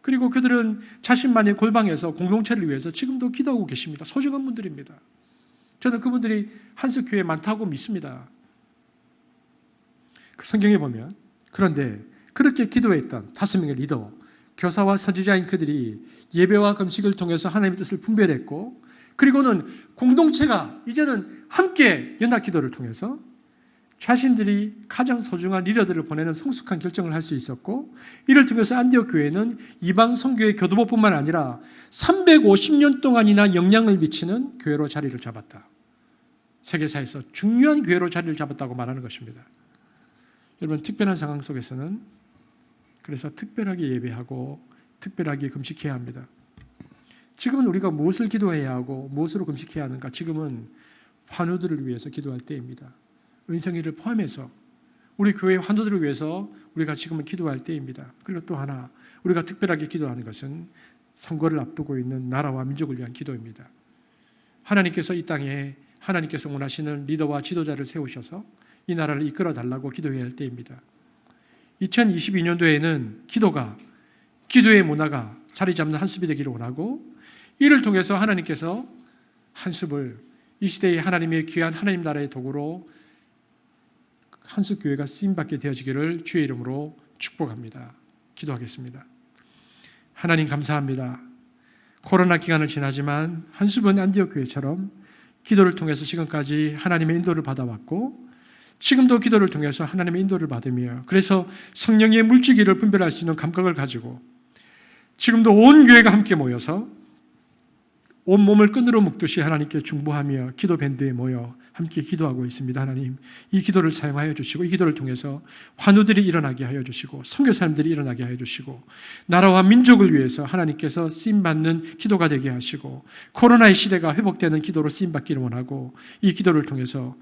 그리고 그들은 자신만의 골방에서 공동체를 위해서 지금도 기도하고 계십니다. 소중한 분들입니다. 저는 그분들이 한석교회에 많다고 믿습니다. 성경에 보면 그런데 그렇게 기도했던 5명의 리더, 교사와 선지자인 그들이 예배와 금식을 통해서 하나님의 뜻을 분별했고 그리고는 공동체가 이제는 함께 연합기도를 통해서 자신들이 가장 소중한 리더들을 보내는 성숙한 결정을 할 수 있었고 이를 통해서 안디옥 교회는 이방 선교의 교도보뿐만 아니라 350년 동안이나 영향을 미치는 교회로 자리를 잡았다. 세계사에서 중요한 교회로 자리를 잡았다고 말하는 것입니다. 여러분, 특별한 상황 속에서는 그래서 특별하게 예배하고 특별하게 금식해야 합니다. 지금은 우리가 무엇을 기도해야 하고 무엇으로 금식해야 하는가? 지금은 환우들을 위해서 기도할 때입니다. 은성이를 포함해서 우리 교회 환우들을 위해서 우리가 지금은 기도할 때입니다. 그리고 또 하나 우리가 특별하게 기도하는 것은 선거를 앞두고 있는 나라와 민족을 위한 기도입니다. 하나님께서 이 땅에 하나님께서 원하시는 리더와 지도자를 세우셔서 이 나라를 이끌어 달라고 기도해야 할 때입니다. 2022년도에는 기도의 문화가 자리 잡는 한숲이 되기를 원하고, 이를 통해서 하나님께서 한숲을 이 시대의 하나님의 귀한 하나님 나라의 도구로 한숲교회가 쓰임받게 되어지기를 주의 이름으로 축복합니다. 기도하겠습니다. 하나님 감사합니다. 코로나 기간을 지나지만 한숲은 안디옥 교회처럼 기도를 통해서 지금까지 하나님의 인도를 받아왔고, 지금도 기도를 통해서 하나님의 인도를 받으며, 그래서 성령의 물질기를 분별할 수 있는 감각을 가지고 지금도 온 교회가 함께 모여서 온 몸을 끈으로 묶듯이 하나님께 중보하며 기도 밴드에 모여 함께 기도하고 있습니다. 하나님, 이 기도를 사용하여 주시고, 이 기도를 통해서 환우들이 일어나게 하여 주시고, 선교사님들이 일어나게 하여 주시고, 나라와 민족을 위해서 하나님께서 쓰임받는 기도가 되게 하시고, 코로나의 시대가 회복되는 기도로 쓰임받기를 원하고, 이 기도를 통해서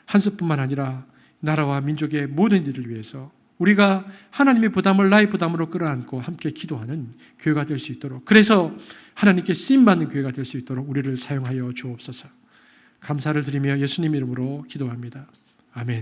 한숲뿐만 아니라 나라와 민족의 모든 일을 위해서 우리가 하나님의 부담을 나의 부담으로 끌어안고 함께 기도하는 교회가 될 수 있도록, 그래서 하나님께 쓰임받는 교회가 될 수 있도록 우리를 사용하여 주옵소서. 감사를 드리며 예수님 이름으로 기도합니다. 아멘.